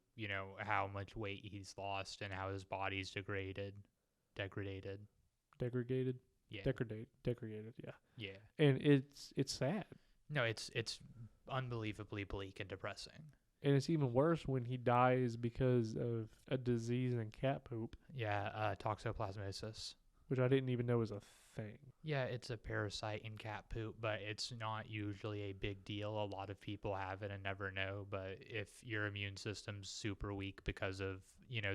how much weight he's lost and how his body's degraded. Degraded? Yeah. Degraded, yeah. Yeah. And it's sad. No, it's unbelievably bleak and depressing. And it's even worse when he dies because of a disease in cat poop. Yeah, toxoplasmosis. Which I didn't even know was a thing. Yeah, it's a parasite in cat poop, but it's not usually a big deal. A lot of people have it and never know, but if your immune system's super weak because of,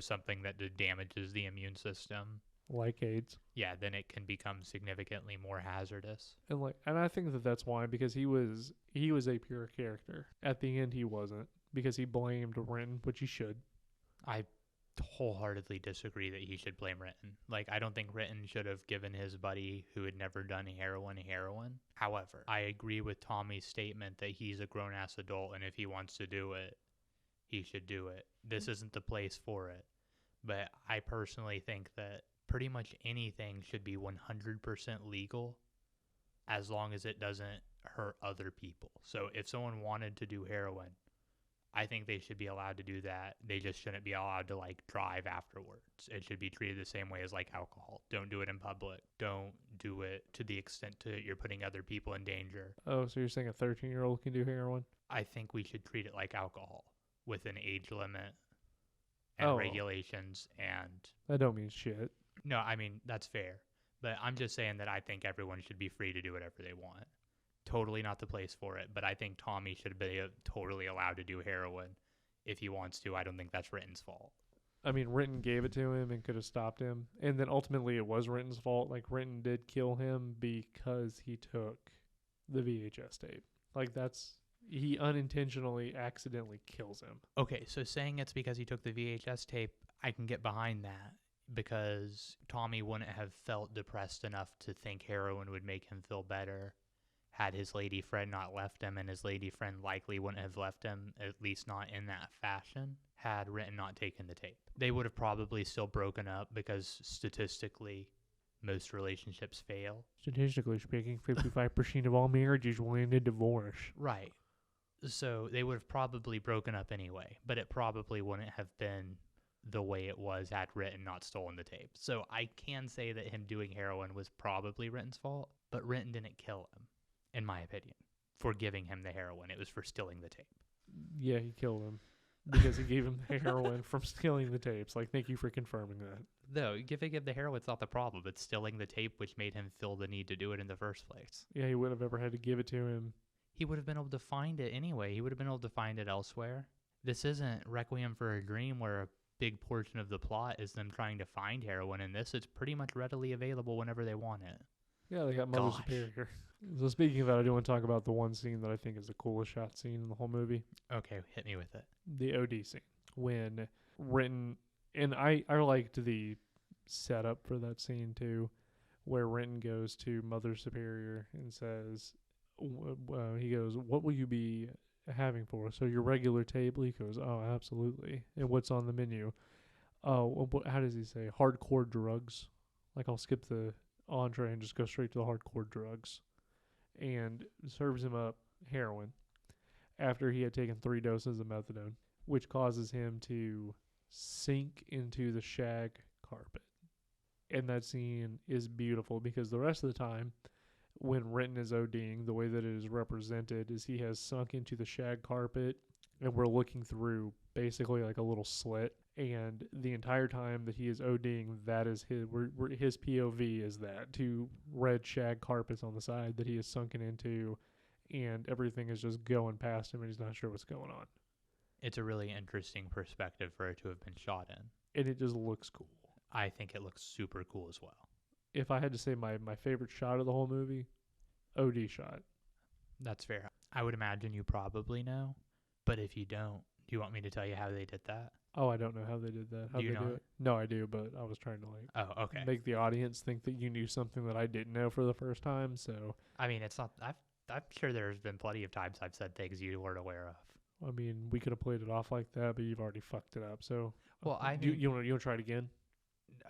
something that damages the immune system, like AIDS, yeah, then it can become significantly more hazardous. And I think that that's why, because he was a pure character. At the end, he wasn't, because he blamed Renton, which he should. I wholeheartedly disagree that he should blame Renton. Like, I don't think Renton should have given his buddy who had never done heroin. However, I agree with Tommy's statement that he's a grown-ass adult, and if he wants to do it, he should do it. This isn't the place for it. But I personally think that pretty much anything should be 100% legal as long as it doesn't hurt other people. So if someone wanted to do heroin, I think they should be allowed to do that. They just shouldn't be allowed to drive afterwards. It should be treated the same way as alcohol. Don't do it in public. Don't do it to the extent that you're putting other people in danger. Oh, so you're saying a 13-year-old can do heroin? I think we should treat it like alcohol with an age limit and regulations and... That don't mean shit. No, I mean, that's fair. But I'm just saying that I think everyone should be free to do whatever they want. Totally not the place for it, but I think Tommy should be totally allowed to do heroin if he wants to. I don't think that's Renton's fault. I mean, Renton gave it to him and could have stopped him, and then ultimately it was Renton's fault. Renton did kill him because he took the VHS tape. He unintentionally, accidentally kills him. Okay, so saying it's because he took the VHS tape, I can get behind that, because Tommy wouldn't have felt depressed enough to think heroin would make him feel better had his lady friend not left him, and his lady friend likely wouldn't have left him, at least not in that fashion, had Renton not taken the tape. They would have probably still broken up because statistically most relationships fail. Statistically speaking, 55% of all marriages will end in divorce. Right. So they would have probably broken up anyway, but it probably wouldn't have been the way it was had Renton not stolen the tape. So I can say that him doing heroin was probably Renton's fault, but Renton didn't kill him, in my opinion, for giving him the heroin. It was for stealing the tape. Yeah, he killed him because he gave him the heroin from stealing the tapes. Like, thank you for confirming that. No, giving him the heroin's not the problem. It's stealing the tape, which made him feel the need to do it in the first place. Yeah, he wouldn't have ever had to give it to him. He would have been able to find it anyway. He would have been able to find it elsewhere. This isn't Requiem for a Dream where a big portion of the plot is them trying to find heroin. In this, it's pretty much readily available whenever they want it. Yeah, they got Mother Superior. So speaking of that, I do want to talk about the one scene that I think is the coolest shot scene in the whole movie. Okay, hit me with it. The OD scene. When Renton, and I liked the setup for that scene too, where Renton goes to Mother Superior and says, he goes, "What will you be having for us?" "So your regular table?" He goes, "Oh, absolutely." "And what's on the menu?" "Oh, how does he say? Hardcore drugs." Like, I'll skip the entree and just go straight to the hardcore drugs. And serves him up heroin after he had taken 3 doses of methadone, which causes him to sink into the shag carpet. And that scene is beautiful because the rest of the time, when Renton is ODing, the way that it is represented is he has sunk into the shag carpet and we're looking through basically like a little slit. And the entire time that he is ODing, that is his POV is that 2 red shag carpets on the side that he is sunken into, and everything is just going past him and he's not sure what's going on. It's a really interesting perspective for it to have been shot in. And it just looks cool. I think it looks super cool as well. If I had to say my favorite shot of the whole movie, OD shot. That's fair. I would imagine you probably know, but if you don't, do you want me to tell you how they did that? Oh, I don't know how they did that. How Do you they know do it? No, I do, but I was trying to Oh, okay. make the audience think that you knew something that I didn't know for the first time. So I mean, it's not. I'm sure there's been plenty of times I've said things you weren't aware of. I mean, we could have played it off like that, but you've already fucked it up. So, Well, I do mean, you want to try it again?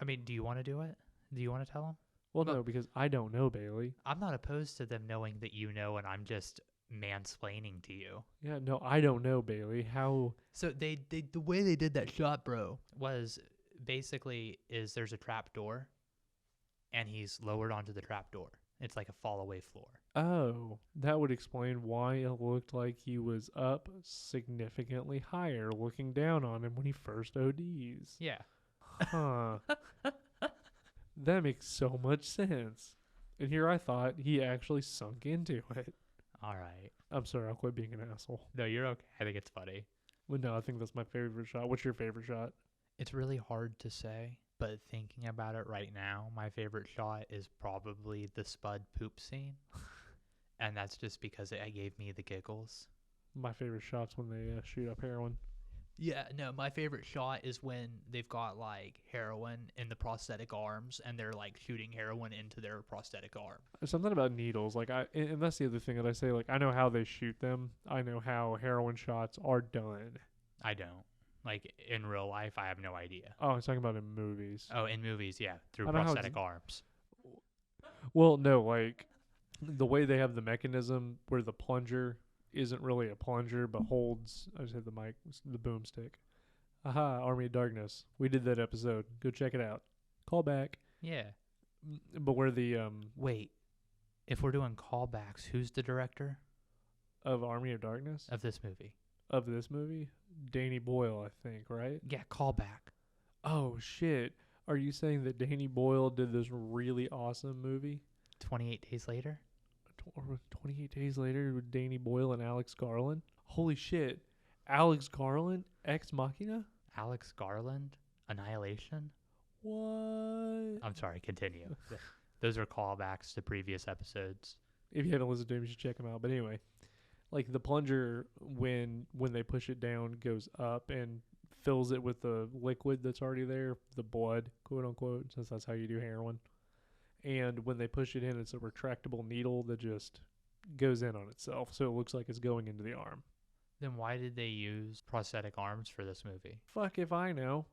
I mean, do you want to do it? Do you want to tell them? Well, no, because I don't know, Bailey. I'm not opposed to them knowing that you know, and I'm just mansplaining to you. Yeah, no, I don't know, Bailey. How? So they the way they did that shot, bro, was basically there's a trap door, and he's lowered onto the trap door. It's like a fall away floor. Oh, that would explain why it looked like he was up significantly higher, looking down on him when he first ODs. Yeah. Huh. That makes so much sense. And here I thought he actually sunk into it. All right. I'm sorry, I'll quit being an asshole. No, you're okay. I think it's funny. Well, no, I think that's my favorite shot. What's your favorite shot? It's really hard to say, but thinking about it right now, my favorite shot is probably the Spud poop scene. And that's just because it gave me the giggles. My favorite shot's when they shoot up heroin. Yeah, no, my favorite shot is when they've got like heroin in the prosthetic arms and they're like shooting heroin into their prosthetic arm. Something about needles, like and that's the other thing that I say, like I know how they shoot them. I know how heroin shots are done. I don't. Like in real life, I have no idea. Oh, I was talking about in movies. Oh, in movies, yeah, through I know how prosthetic arms. Well, no, like the way they have the mechanism where the plunger isn't really a plunger but holds, I just hit the mic, the boomstick. Aha, Army of Darkness. We did that episode. Go check it out. Call back. Yeah. But where the Wait, if we're doing callbacks, who's the director of Army of Darkness of this movie? of this movie? Danny Boyle, I think, right? Yeah, callback. Oh shit. Are you saying that Danny Boyle did this really awesome movie? 28 Days Later? 28 Days Later with Danny Boyle and Alex Garland? Holy shit. Alex Garland? Ex Machina? Alex Garland? Annihilation? What? I'm sorry, continue. Those are callbacks to previous episodes. If you haven't listened to him, you should check him out. But anyway, like the plunger, when they push it down, goes up and fills it with the liquid that's already there, the blood, quote unquote, since that's how you do heroin. And when they push it in, it's a retractable needle that just goes in on itself, so it looks like it's going into the arm. Then why did they use prosthetic arms for this movie? Fuck if I know.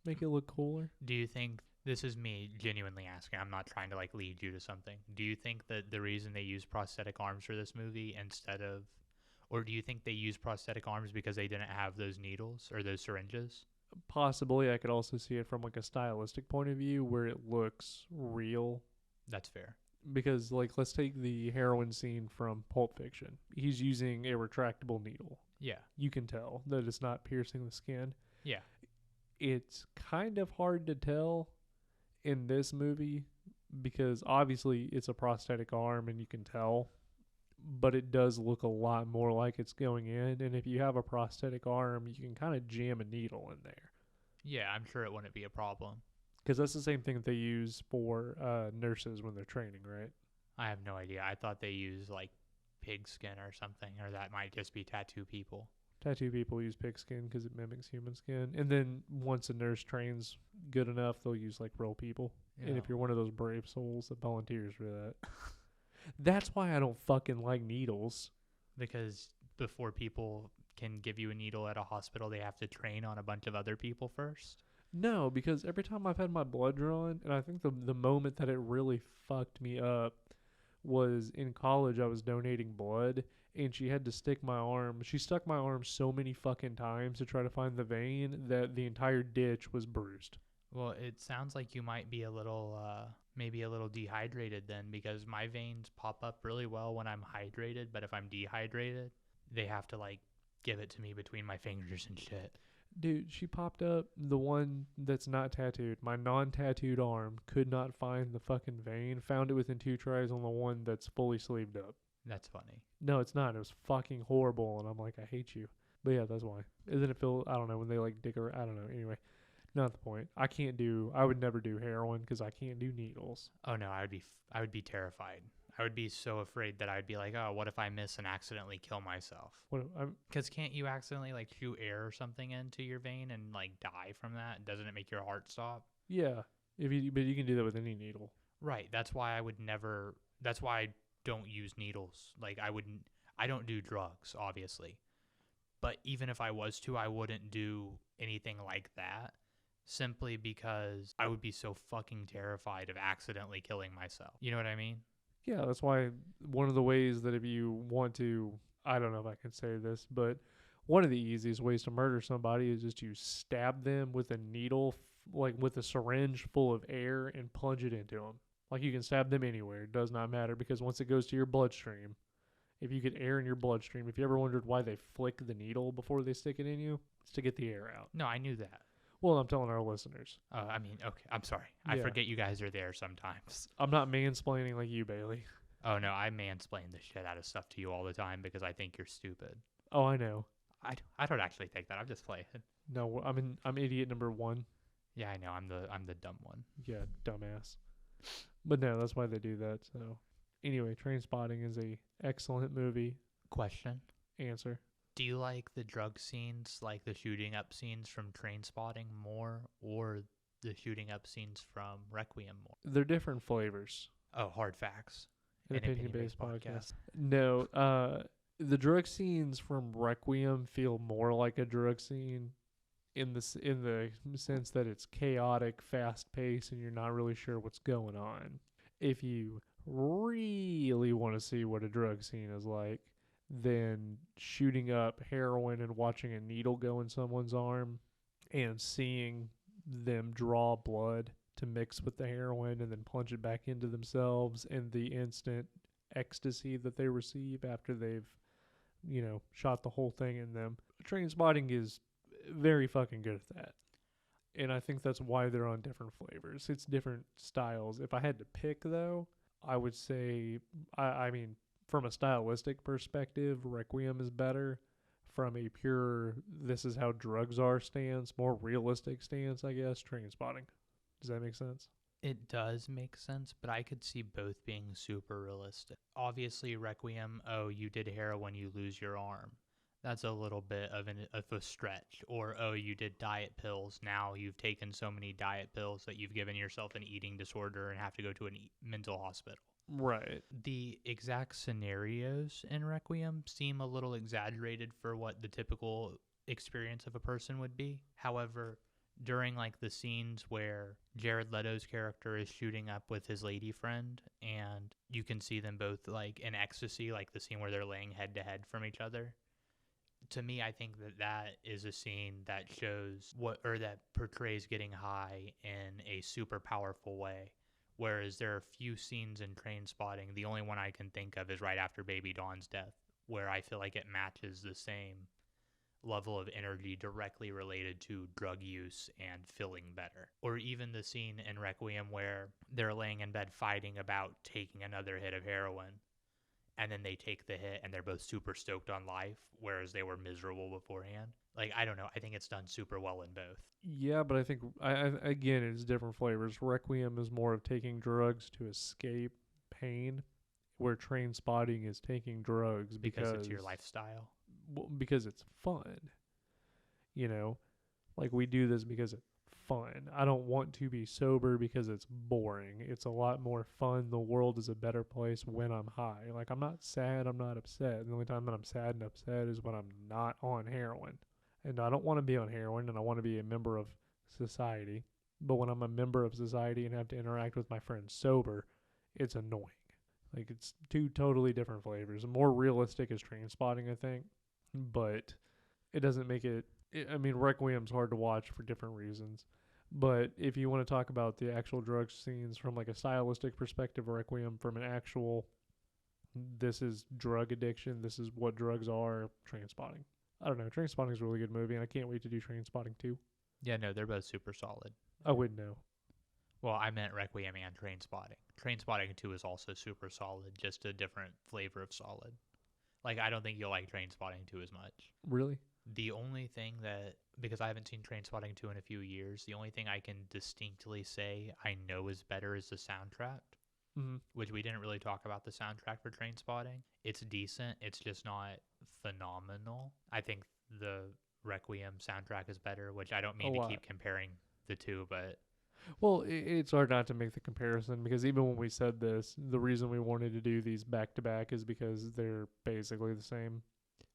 Make it look cooler. Do you think, this is me genuinely asking, I'm not trying to like lead you to something. Do you think that the reason they use prosthetic arms for this movie instead of, or do you think they use prosthetic arms because they didn't have those needles or those syringes? Possibly, I could also see it from like a stylistic point of view where it looks real. That's fair. Because, like, let's take the heroin scene from Pulp Fiction. He's using a retractable needle. Yeah. You can tell that it's not piercing the skin. Yeah. It's kind of hard to tell in this movie because obviously it's a prosthetic arm and you can tell, but it does look a lot more like it's going in. And if you have a prosthetic arm, you can kind of jam a needle in there. Yeah, I'm sure it wouldn't be a problem. Because that's the same thing that they use for nurses when they're training, right? I have no idea. I thought they used like pig skin or something, or that might just be tattoo people. Tattoo people use pig skin because it mimics human skin. And then once a nurse trains good enough, they'll use like real people. Yeah. And if you're one of those brave souls that volunteers for that. That's why I don't fucking like needles. Because before people can give you a needle at a hospital, they have to train on a bunch of other people first. No, because every time I've had my blood drawn, and I think the moment that it really fucked me up was in college. I was donating blood, and she had to stick my arm. She stuck my arm so many fucking times to try to find the vein that the entire ditch was bruised. Well, it sounds like you might be a little, maybe a little dehydrated then, because my veins pop up really well when I'm hydrated, but if I'm dehydrated, they have to like give it to me between my fingers and shit. Dude, she popped up the one that's not tattooed. My non-tattooed arm could not find the fucking vein. Found it within 2 tries on the one that's fully sleeved up. That's funny. No, it's not. It was fucking horrible, and I'm like, I hate you. But yeah, that's why. Isn't it feel? I don't know when they like dig her. I don't know. Anyway, not the point. I would never do heroin because I can't do needles. Oh no, I would be terrified. I would be so afraid that I'd be like, oh, what if I miss and accidentally kill myself? Because can't you accidentally like shoot air or something into your vein and like die from that? Doesn't it make your heart stop? Yeah, but you can do that with any needle. Right. That's why I would never. That's why I don't use needles. Like I don't do drugs, obviously. But even if I was to, I wouldn't do anything like that. Simply because I would be so fucking terrified of accidentally killing myself. You know what I mean? Yeah, that's why one of the ways that if you want to, I don't know if I can say this, but one of the easiest ways to murder somebody is just to stab them with a needle, like with a syringe full of air and plunge it into them. Like you can stab them anywhere. It does not matter because once it goes to your bloodstream, if you get air in your bloodstream, if you ever wondered why they flick the needle before they stick it in you, it's to get the air out. No, I knew that. Well, I'm telling our listeners. I mean, okay, I'm sorry. I forget you guys are there sometimes. I'm not mansplaining like you, Bailey. Oh, no, I mansplain the shit out of stuff to you all the time because I think you're stupid. Oh, I know. I don't actually think that. I'm just playing. No, I'm idiot number 1. Yeah, I know. I'm the dumb one. Yeah, dumbass. But no, that's why they do that. So anyway, Trainspotting is a excellent movie. Question. Answer. Do you like the drug scenes, like the shooting up scenes from Trainspotting more, or the shooting up scenes from Requiem more? They're different flavors. Oh, hard facts. An opinion-based podcast. No, the drug scenes from Requiem feel more like a drug scene in the sense that it's chaotic, fast-paced, and you're not really sure what's going on. If you really want to see what a drug scene is like, then shooting up heroin and watching a needle go in someone's arm and seeing them draw blood to mix with the heroin and then plunge it back into themselves and the instant ecstasy that they receive after they've, shot the whole thing in them. Trainspotting is very fucking good at that. And I think that's why they're on different flavors. It's different styles. If I had to pick, though, I would say, I mean, from a stylistic perspective, Requiem is better. From a pure, this is how drugs are stance, more realistic stance, I guess, Trainspotting. Does that make sense? It does make sense, but I could see both being super realistic. Obviously, Requiem, oh, you did heroin, you lose your arm. That's a little bit of a stretch. Or, oh, you did diet pills. Now you've taken so many diet pills that you've given yourself an eating disorder and have to go to a mental hospital. Right. The exact scenarios in Requiem seem a little exaggerated for what the typical experience of a person would be. However, during like the scenes where Jared Leto's character is shooting up with his lady friend and you can see them both like in ecstasy, like the scene where they're laying head to head from each other. To me, I think that that is a scene that shows what, or that portrays getting high in a super powerful way. Whereas there are few scenes in Trainspotting, the only one I can think of is right after Baby Dawn's death, where I feel like it matches the same level of energy directly related to drug use and feeling better. Or even the scene in Requiem where they're laying in bed fighting about taking another hit of heroin, and then they take the hit and they're both super stoked on life, whereas they were miserable beforehand. Like, I don't know. I think it's done super well in both. Yeah, but I think again it's different flavors. Requiem is more of taking drugs to escape pain, where Trainspotting is taking drugs Because it's your lifestyle. because it's fun. You know, like we do this because it's fun. I don't want to be sober because it's boring. It's a lot more fun. The world is a better place when I'm high. Like I'm not sad, I'm not upset. The only time that I'm sad and upset is when I'm not on heroin. And I don't want to be on heroin and I want to be a member of society. But when I'm a member of society and have to interact with my friends sober, it's annoying. Like it's two totally different flavors. More realistic is Trainspotting, I think, but it doesn't make it. I mean, Requiem's hard to watch for different reasons. But if you want to talk about the actual drug scenes from like a stylistic perspective, Requiem from an actual, this is drug addiction, this is what drugs are, Trainspotting. I don't know. Trainspotting is a really good movie, and I can't wait to do Trainspotting 2. Yeah, no, they're both super solid. I wouldn't know. Well, I meant Requiem and Trainspotting. Trainspotting 2 is also super solid, just a different flavor of solid. Like, I don't think you'll like Trainspotting 2 as much. Really? The only thing that, because I haven't seen Trainspotting 2 in a few years, the only thing I can distinctly say I know is better is the soundtrack, which we didn't really talk about the soundtrack for Trainspotting. It's decent. It's just not phenomenal. I think the Requiem soundtrack is better, which I don't mean to keep comparing the two, but... Well, it's hard not to make the comparison because even when we said this, the reason we wanted to do these back-to-back is because they're basically the same.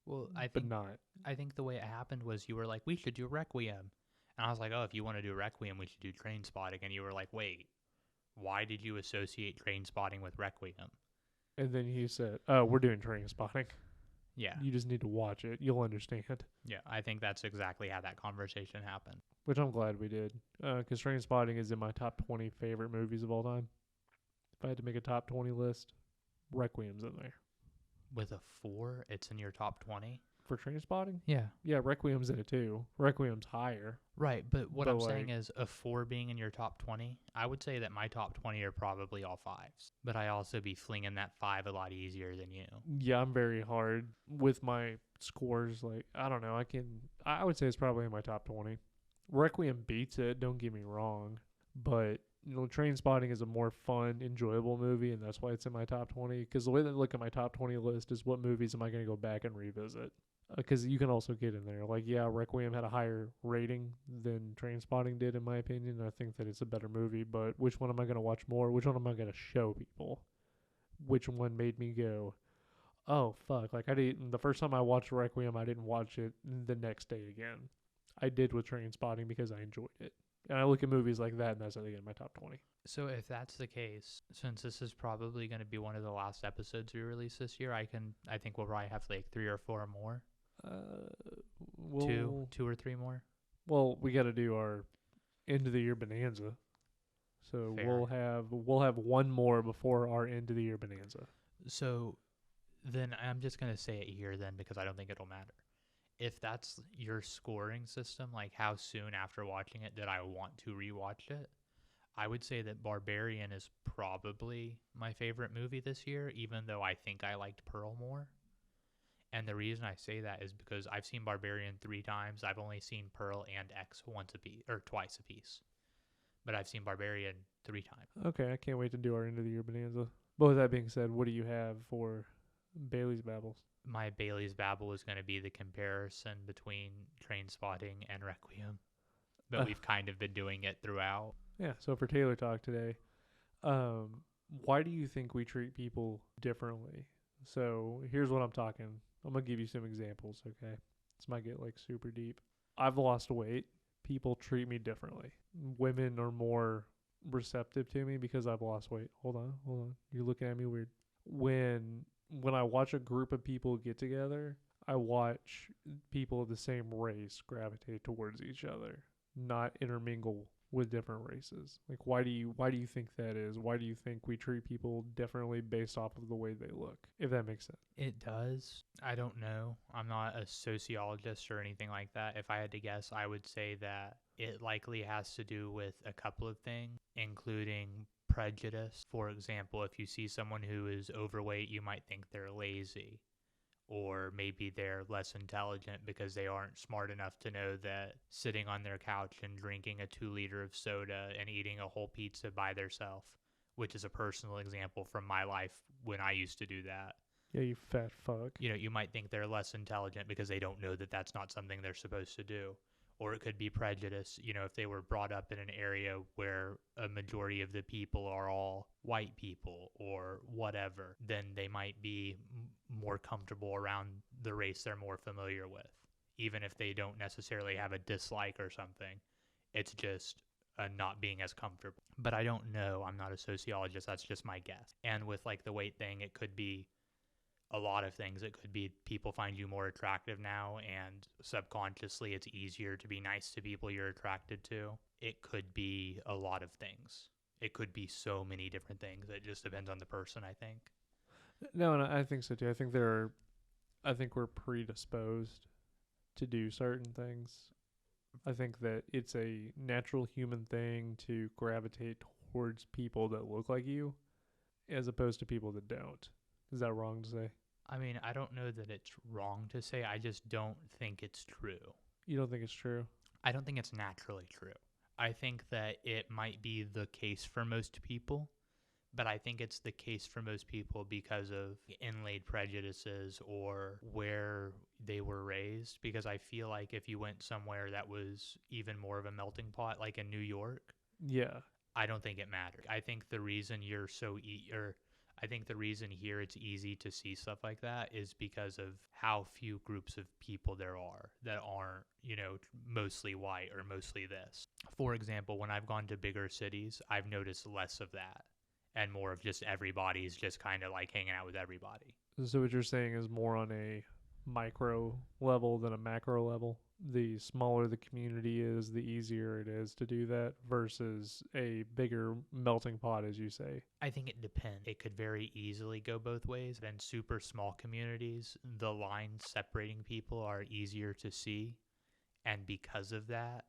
Well, I think the way it happened was you were like, we should do Requiem. And I was like, oh, if you want to do Requiem, we should do Trainspotting. And you were like, wait, why did you associate Trainspotting with Requiem? And then he said, oh, we're doing Trainspotting. Yeah. You just need to watch it. You'll understand. Yeah, I think that's exactly how that conversation happened. Which I'm glad we did. Because Trainspotting is in my top 20 favorite movies of all time. If I had to make a top 20 list, Requiem's in there. With a 4, it's in your top 20? For Trainspotting? Yeah. Yeah, Requiem's in it too. Requiem's higher. Right, but what I'm saying is a 4 being in your top 20, I would say that my top 20 are probably all 5s. But I also be flinging that 5 a lot easier than you. Yeah, I'm very hard with my scores. Like, I don't know. I would say it's probably in my top 20. Requiem beats it, don't get me wrong. But, you know, Trainspotting is a more fun, enjoyable movie, and that's why it's in my top 20. Because the way that I look at my top 20 list is what movies am I going to go back and revisit. Because you can also get in there. Like, yeah, Requiem had a higher rating than Trainspotting did, in my opinion. I think that it's a better movie, but which one am I going to watch more? Which one am I going to show people? Which one made me go, oh, fuck. Like, the first time I watched Requiem, I didn't watch it the next day again. I did with Trainspotting because I enjoyed it. And I look at movies like that, and that's, again, my top 20. So if that's the case, since this is probably going to be one of the last episodes we release this year, I think we'll probably have like 3 or 4 more. Two or 3 more. Well, we got to do our end of the year bonanza, so Fair. we'll have one more before our end of the year bonanza. So then I'm just gonna say it here then because I don't think it'll matter. If that's your scoring system, like how soon after watching it did I want to rewatch it, I would say that Barbarian is probably my favorite movie this year, even though I think I liked Pearl more. And the reason I say that is because I've seen Barbarian 3 times. I've only seen Pearl and X twice a piece. But I've seen Barbarian 3 times. Okay, I can't wait to do our end of the year bonanza. But with that being said, what do you have for Bailey's Babbles? My Bailey's Babble is going to be the comparison between Trainspotting and Requiem. But we've kind of been doing it throughout. Yeah, so for Taylor Talk today, why do you think we treat people differently? So here's what I'm talking. I'm going to give you some examples, okay? This might get like super deep. I've lost weight. People treat me differently. Women are more receptive to me because I've lost weight. Hold on. You're looking at me weird. When I watch a group of people get together, I watch people of the same race gravitate towards each other, not intermingle with different races. Like why do you think that is? Why do you think we treat people differently based off of the way they look? If that makes sense. It does. I don't know. I'm not a sociologist or anything like that. If I had to guess, I would say that it likely has to do with a couple of things, including prejudice. For example, if you see someone who is overweight, you might think they're lazy. Or maybe they're less intelligent because they aren't smart enough to know that sitting on their couch and drinking a 2 liter of soda and eating a whole pizza by themselves, which is a personal example from my life when I used to do that. Yeah, you fat fuck. You know, you might think they're less intelligent because they don't know that that's not something they're supposed to do. Or it could be prejudice, you know, if they were brought up in an area where a majority of the people are all white people or whatever, then they might be more comfortable around the race they're more familiar with. Even if they don't necessarily have a dislike or something, it's just not being as comfortable. But I don't know. I'm not a sociologist. That's just my guess. And with like the weight thing, it could be a lot of things. It could be people find you more attractive now, and subconsciously it's easier to be nice to people you're attracted to. It could be a lot of things. It could be so many different things. It just depends on the person, I think. No, and I think so too. I think we're predisposed to do certain things. I think that it's a natural human thing to gravitate towards people that look like you as opposed to people that don't. Is that wrong to say? I mean, I don't know that it's wrong to say. I just don't think it's true. You don't think it's true? I don't think it's naturally true. I think that it might be the case for most people, but I think it's the case for most people because of inlaid prejudices or where they were raised. Because I feel like if you went somewhere that was even more of a melting pot, like in New York, Yeah. I don't think it mattered. I think the reason I think the reason here it's easy to see stuff like that is because of how few groups of people there are that aren't, you know, mostly white or mostly this. For example, when I've gone to bigger cities, I've noticed less of that and more of just everybody's just kind of like hanging out with everybody. So what you're saying is more on a micro level than a macro level. The smaller the community is, the easier it is to do that versus a bigger melting pot, as you say. I think it depends. It could very easily go both ways. In super small communities, the lines separating people are easier to see. And because of that,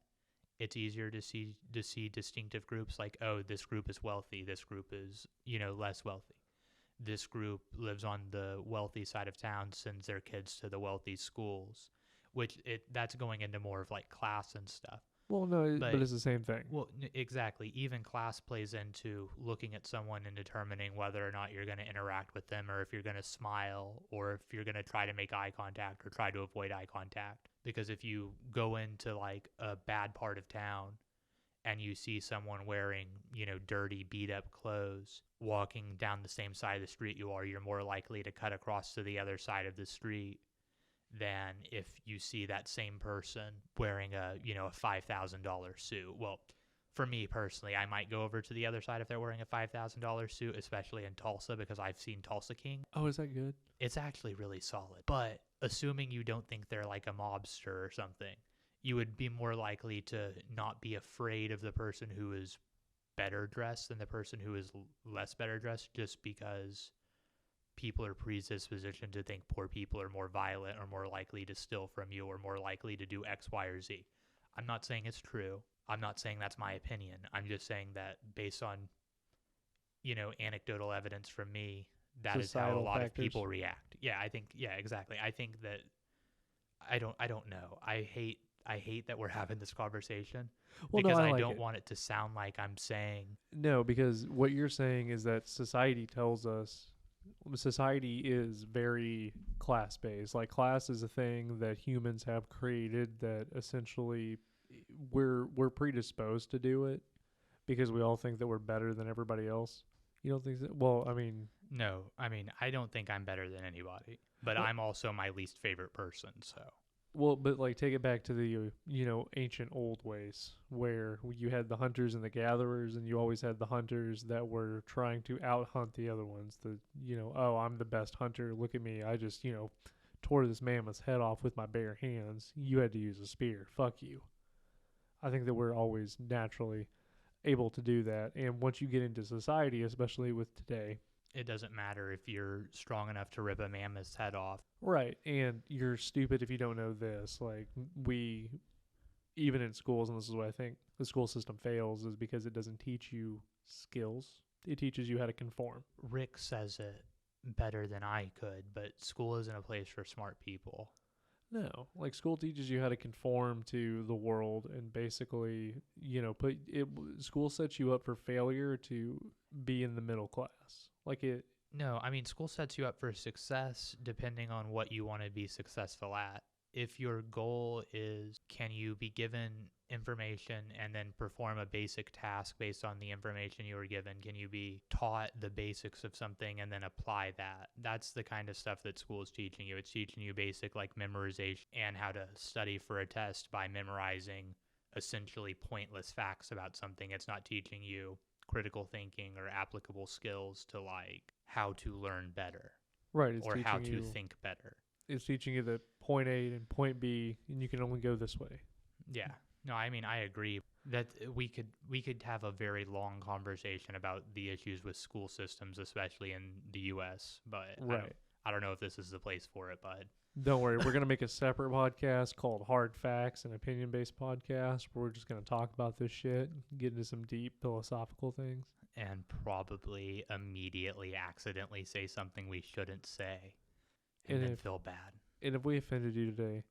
it's easier to see distinctive groups like, oh, this group is wealthy, this group is, you know, less wealthy. This group lives on the wealthy side of town, sends their kids to the wealthy schools, which that's going into more of like class and stuff. Well, no, but it's the same thing. Well, exactly. Even class plays into looking at someone and determining whether or not you're going to interact with them or if you're going to smile or if you're going to try to make eye contact or try to avoid eye contact. Because if you go into like a bad part of town and you see someone wearing, you know, dirty, beat up clothes, walking down the same side of the street you are, you're more likely to cut across to the other side of the street than if you see that same person wearing a, you know, a $5,000 suit. Well, for me personally, I might go over to the other side if they're wearing a $5,000 suit, especially in Tulsa, because I've seen Tulsa King. Oh, is that good? It's actually really solid. But assuming you don't think they're like a mobster or something, you would be more likely to not be afraid of the person who is better dressed than the person who is less better dressed, just because people are predispositioned to think poor people are more violent or more likely to steal from you or more likely to do X, Y, or Z. I'm not saying it's true. I'm not saying that's my opinion. I'm just saying that based on, you know, anecdotal evidence from me, that Societal is how a lot factors. of people react. Yeah, exactly. I think that I don't know. I hate that we're having this conversation because I don't want it to sound like I'm saying. No, because what you're saying is that society tells us society is very class-based. Like class is a thing that humans have created that essentially we're predisposed to do it because we all think that we're better than everybody else. You don't think so? Well, I mean, No, I mean, I don't think I'm better than anybody, but Well- I'm also my least favorite person, so. but like take it back to the ancient old ways where you had the hunters and the gatherers, and you always had the hunters that were trying to out hunt the other ones. Oh, I'm the best hunter. Look at me. I just tore this mammoth's head off with my bare hands. You had to use a spear. Fuck you. I think that we're always naturally able to do that, and once you get into society, especially with today. It doesn't matter if you're strong enough to rip a mammoth's head off. Right, and you're stupid if you don't know this. Like, even in schools, and this is why I think the school system fails, is because it doesn't teach you skills. It teaches you how to conform. Rick says it better than I could, but school isn't a place for smart people. No, like school teaches you how to conform to the world, and basically, school sets you up for failure to be in the middle class. Like it. No, I mean, school sets you up for success depending on what you want to be successful at. If your goal is, can you be given information and then perform a basic task based on the information you were given? Can you be taught the basics of something and then apply that? That's the kind of stuff that school is teaching you. It's teaching you basic like memorization and how to study for a test by memorizing essentially pointless facts about something. It's not teaching you critical thinking or applicable skills to like how to learn better, Right, it's or how to you, think better. It's teaching you that point A and point B, and you can only go this way. Yeah. No, I mean, I agree that we could have a very long conversation about the issues with school systems, especially in the U.S., but Right. I don't know if this is the place for it, bud. Don't worry, we're going to make a separate podcast called Hard Facts, an opinion-based podcast, where we're just going to talk about this shit, get into some deep philosophical things. And probably immediately accidentally say something we shouldn't say and then feel bad. And if we offended you today,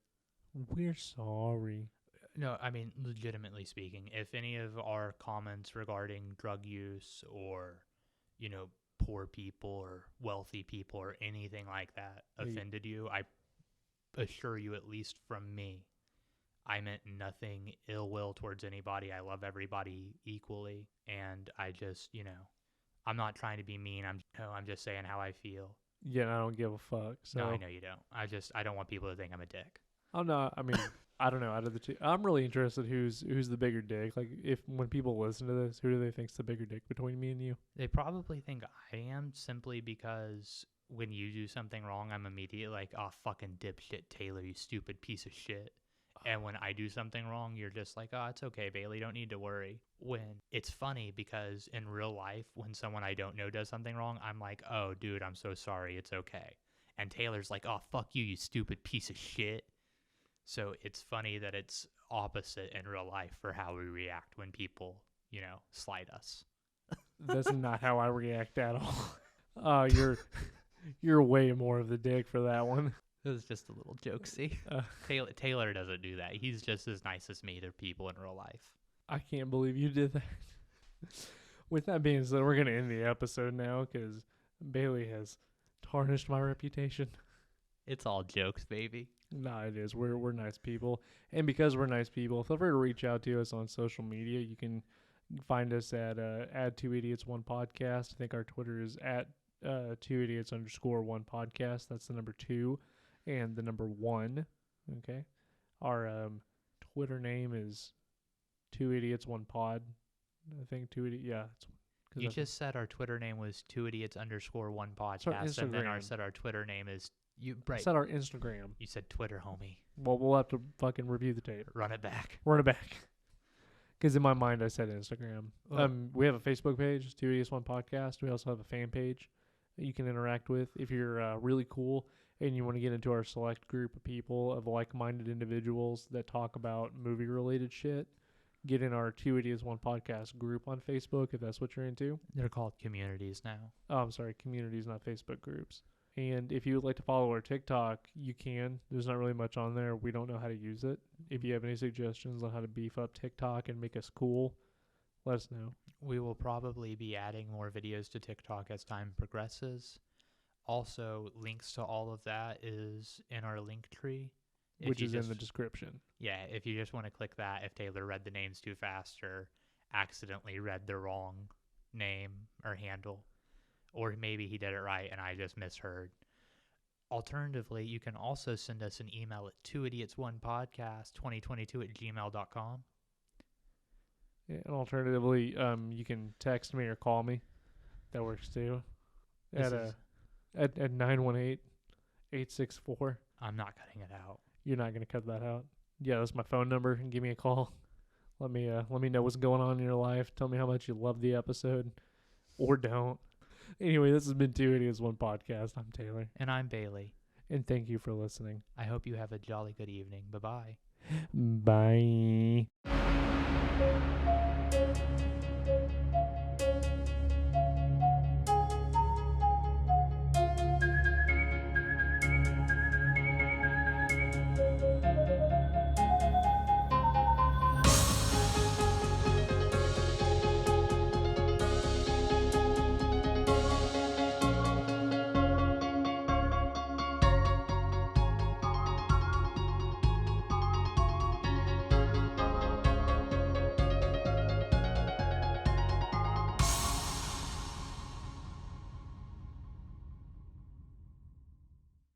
we're sorry. No, I mean, legitimately speaking, if any of our comments regarding drug use or, poor people or wealthy people or anything like that offended you, I assure you, at least from me, I meant nothing ill will towards anybody. I love everybody equally. And I just, I'm not trying to be mean. I'm just saying how I feel. Yeah, and I don't give a fuck. So. No, I know you don't. I don't want people to think I'm a dick. I'm not. I mean, I don't know. Out of the two, I'm really interested who's the bigger dick. Like, when people listen to this, who do they think's the bigger dick between me and you? They probably think I am, simply because when you do something wrong, I'm immediately like, oh, fucking dipshit Taylor, you stupid piece of shit. And when I do something wrong, you're just like, oh, it's okay, Bailey, don't need to worry. When it's funny because in real life, when someone I don't know does something wrong, I'm like, oh, dude, I'm so sorry, it's okay. And Taylor's like, oh, fuck you, you stupid piece of shit. So it's funny that it's opposite in real life for how we react when people, slight us. That's not how I react at all. You're way more of the dick for that one. It was just a little jokesy. Taylor doesn't do that. He's just as nice as me to people in real life. I can't believe you did that. With that being said, we're going to end the episode now because Bailey has tarnished my reputation. It's all jokes, baby. Nah, it is. We're nice people. And because we're nice people, feel free to reach out to us on social media. You can find us at @2idiots1podcast. I think our Twitter is at 2idiots_1 podcast. That's the number 2 and the number 1. Okay. Our Twitter name is 2idiots1pod. I think 2 idiots. Yeah. You just said our Twitter name was 2idiots_1 podcast, and then I said our Twitter name is I said our Instagram. You said Twitter, homie. Well, we'll have to fucking review the tape. Run it back. Because in my mind, I said Instagram. We have a Facebook page, 2idiots1 podcast. We also have a fan page that you can interact with. If you're really cool and you want to get into our select group of people, of like-minded individuals that talk about movie-related shit, get in our 2idiots1 podcast group on Facebook if that's what you're into. They're called communities now. Oh, I'm sorry, communities, not Facebook groups. And if you would like to follow our TikTok, you can. There's not really much on there. We don't know how to use it. If you have any suggestions on how to beef up TikTok and make us cool, let us know. We will probably be adding more videos to TikTok as time progresses. Also, links to all of that is in our link tree. Which is in the description. Yeah, if you just want to click that, if Taylor read the names too fast or accidentally read the wrong name or handle. or maybe he did it right and I just misheard. Alternatively, you can also send us an email at 2idiots1podcast2022@gmail.com. Yeah, and alternatively, you can text me or call me. That works too. At 918-864. I'm not cutting it out. You're not gonna cut that out. Yeah, that's my phone number. And give me a call. Let me know what's going on in your life. Tell me how much you love the episode, or don't. Anyway, this has been 2 Idiots 1 Podcast. I'm Taylor. And I'm Bailey. And thank you for listening. I hope you have a jolly good evening. Bye-bye. Bye.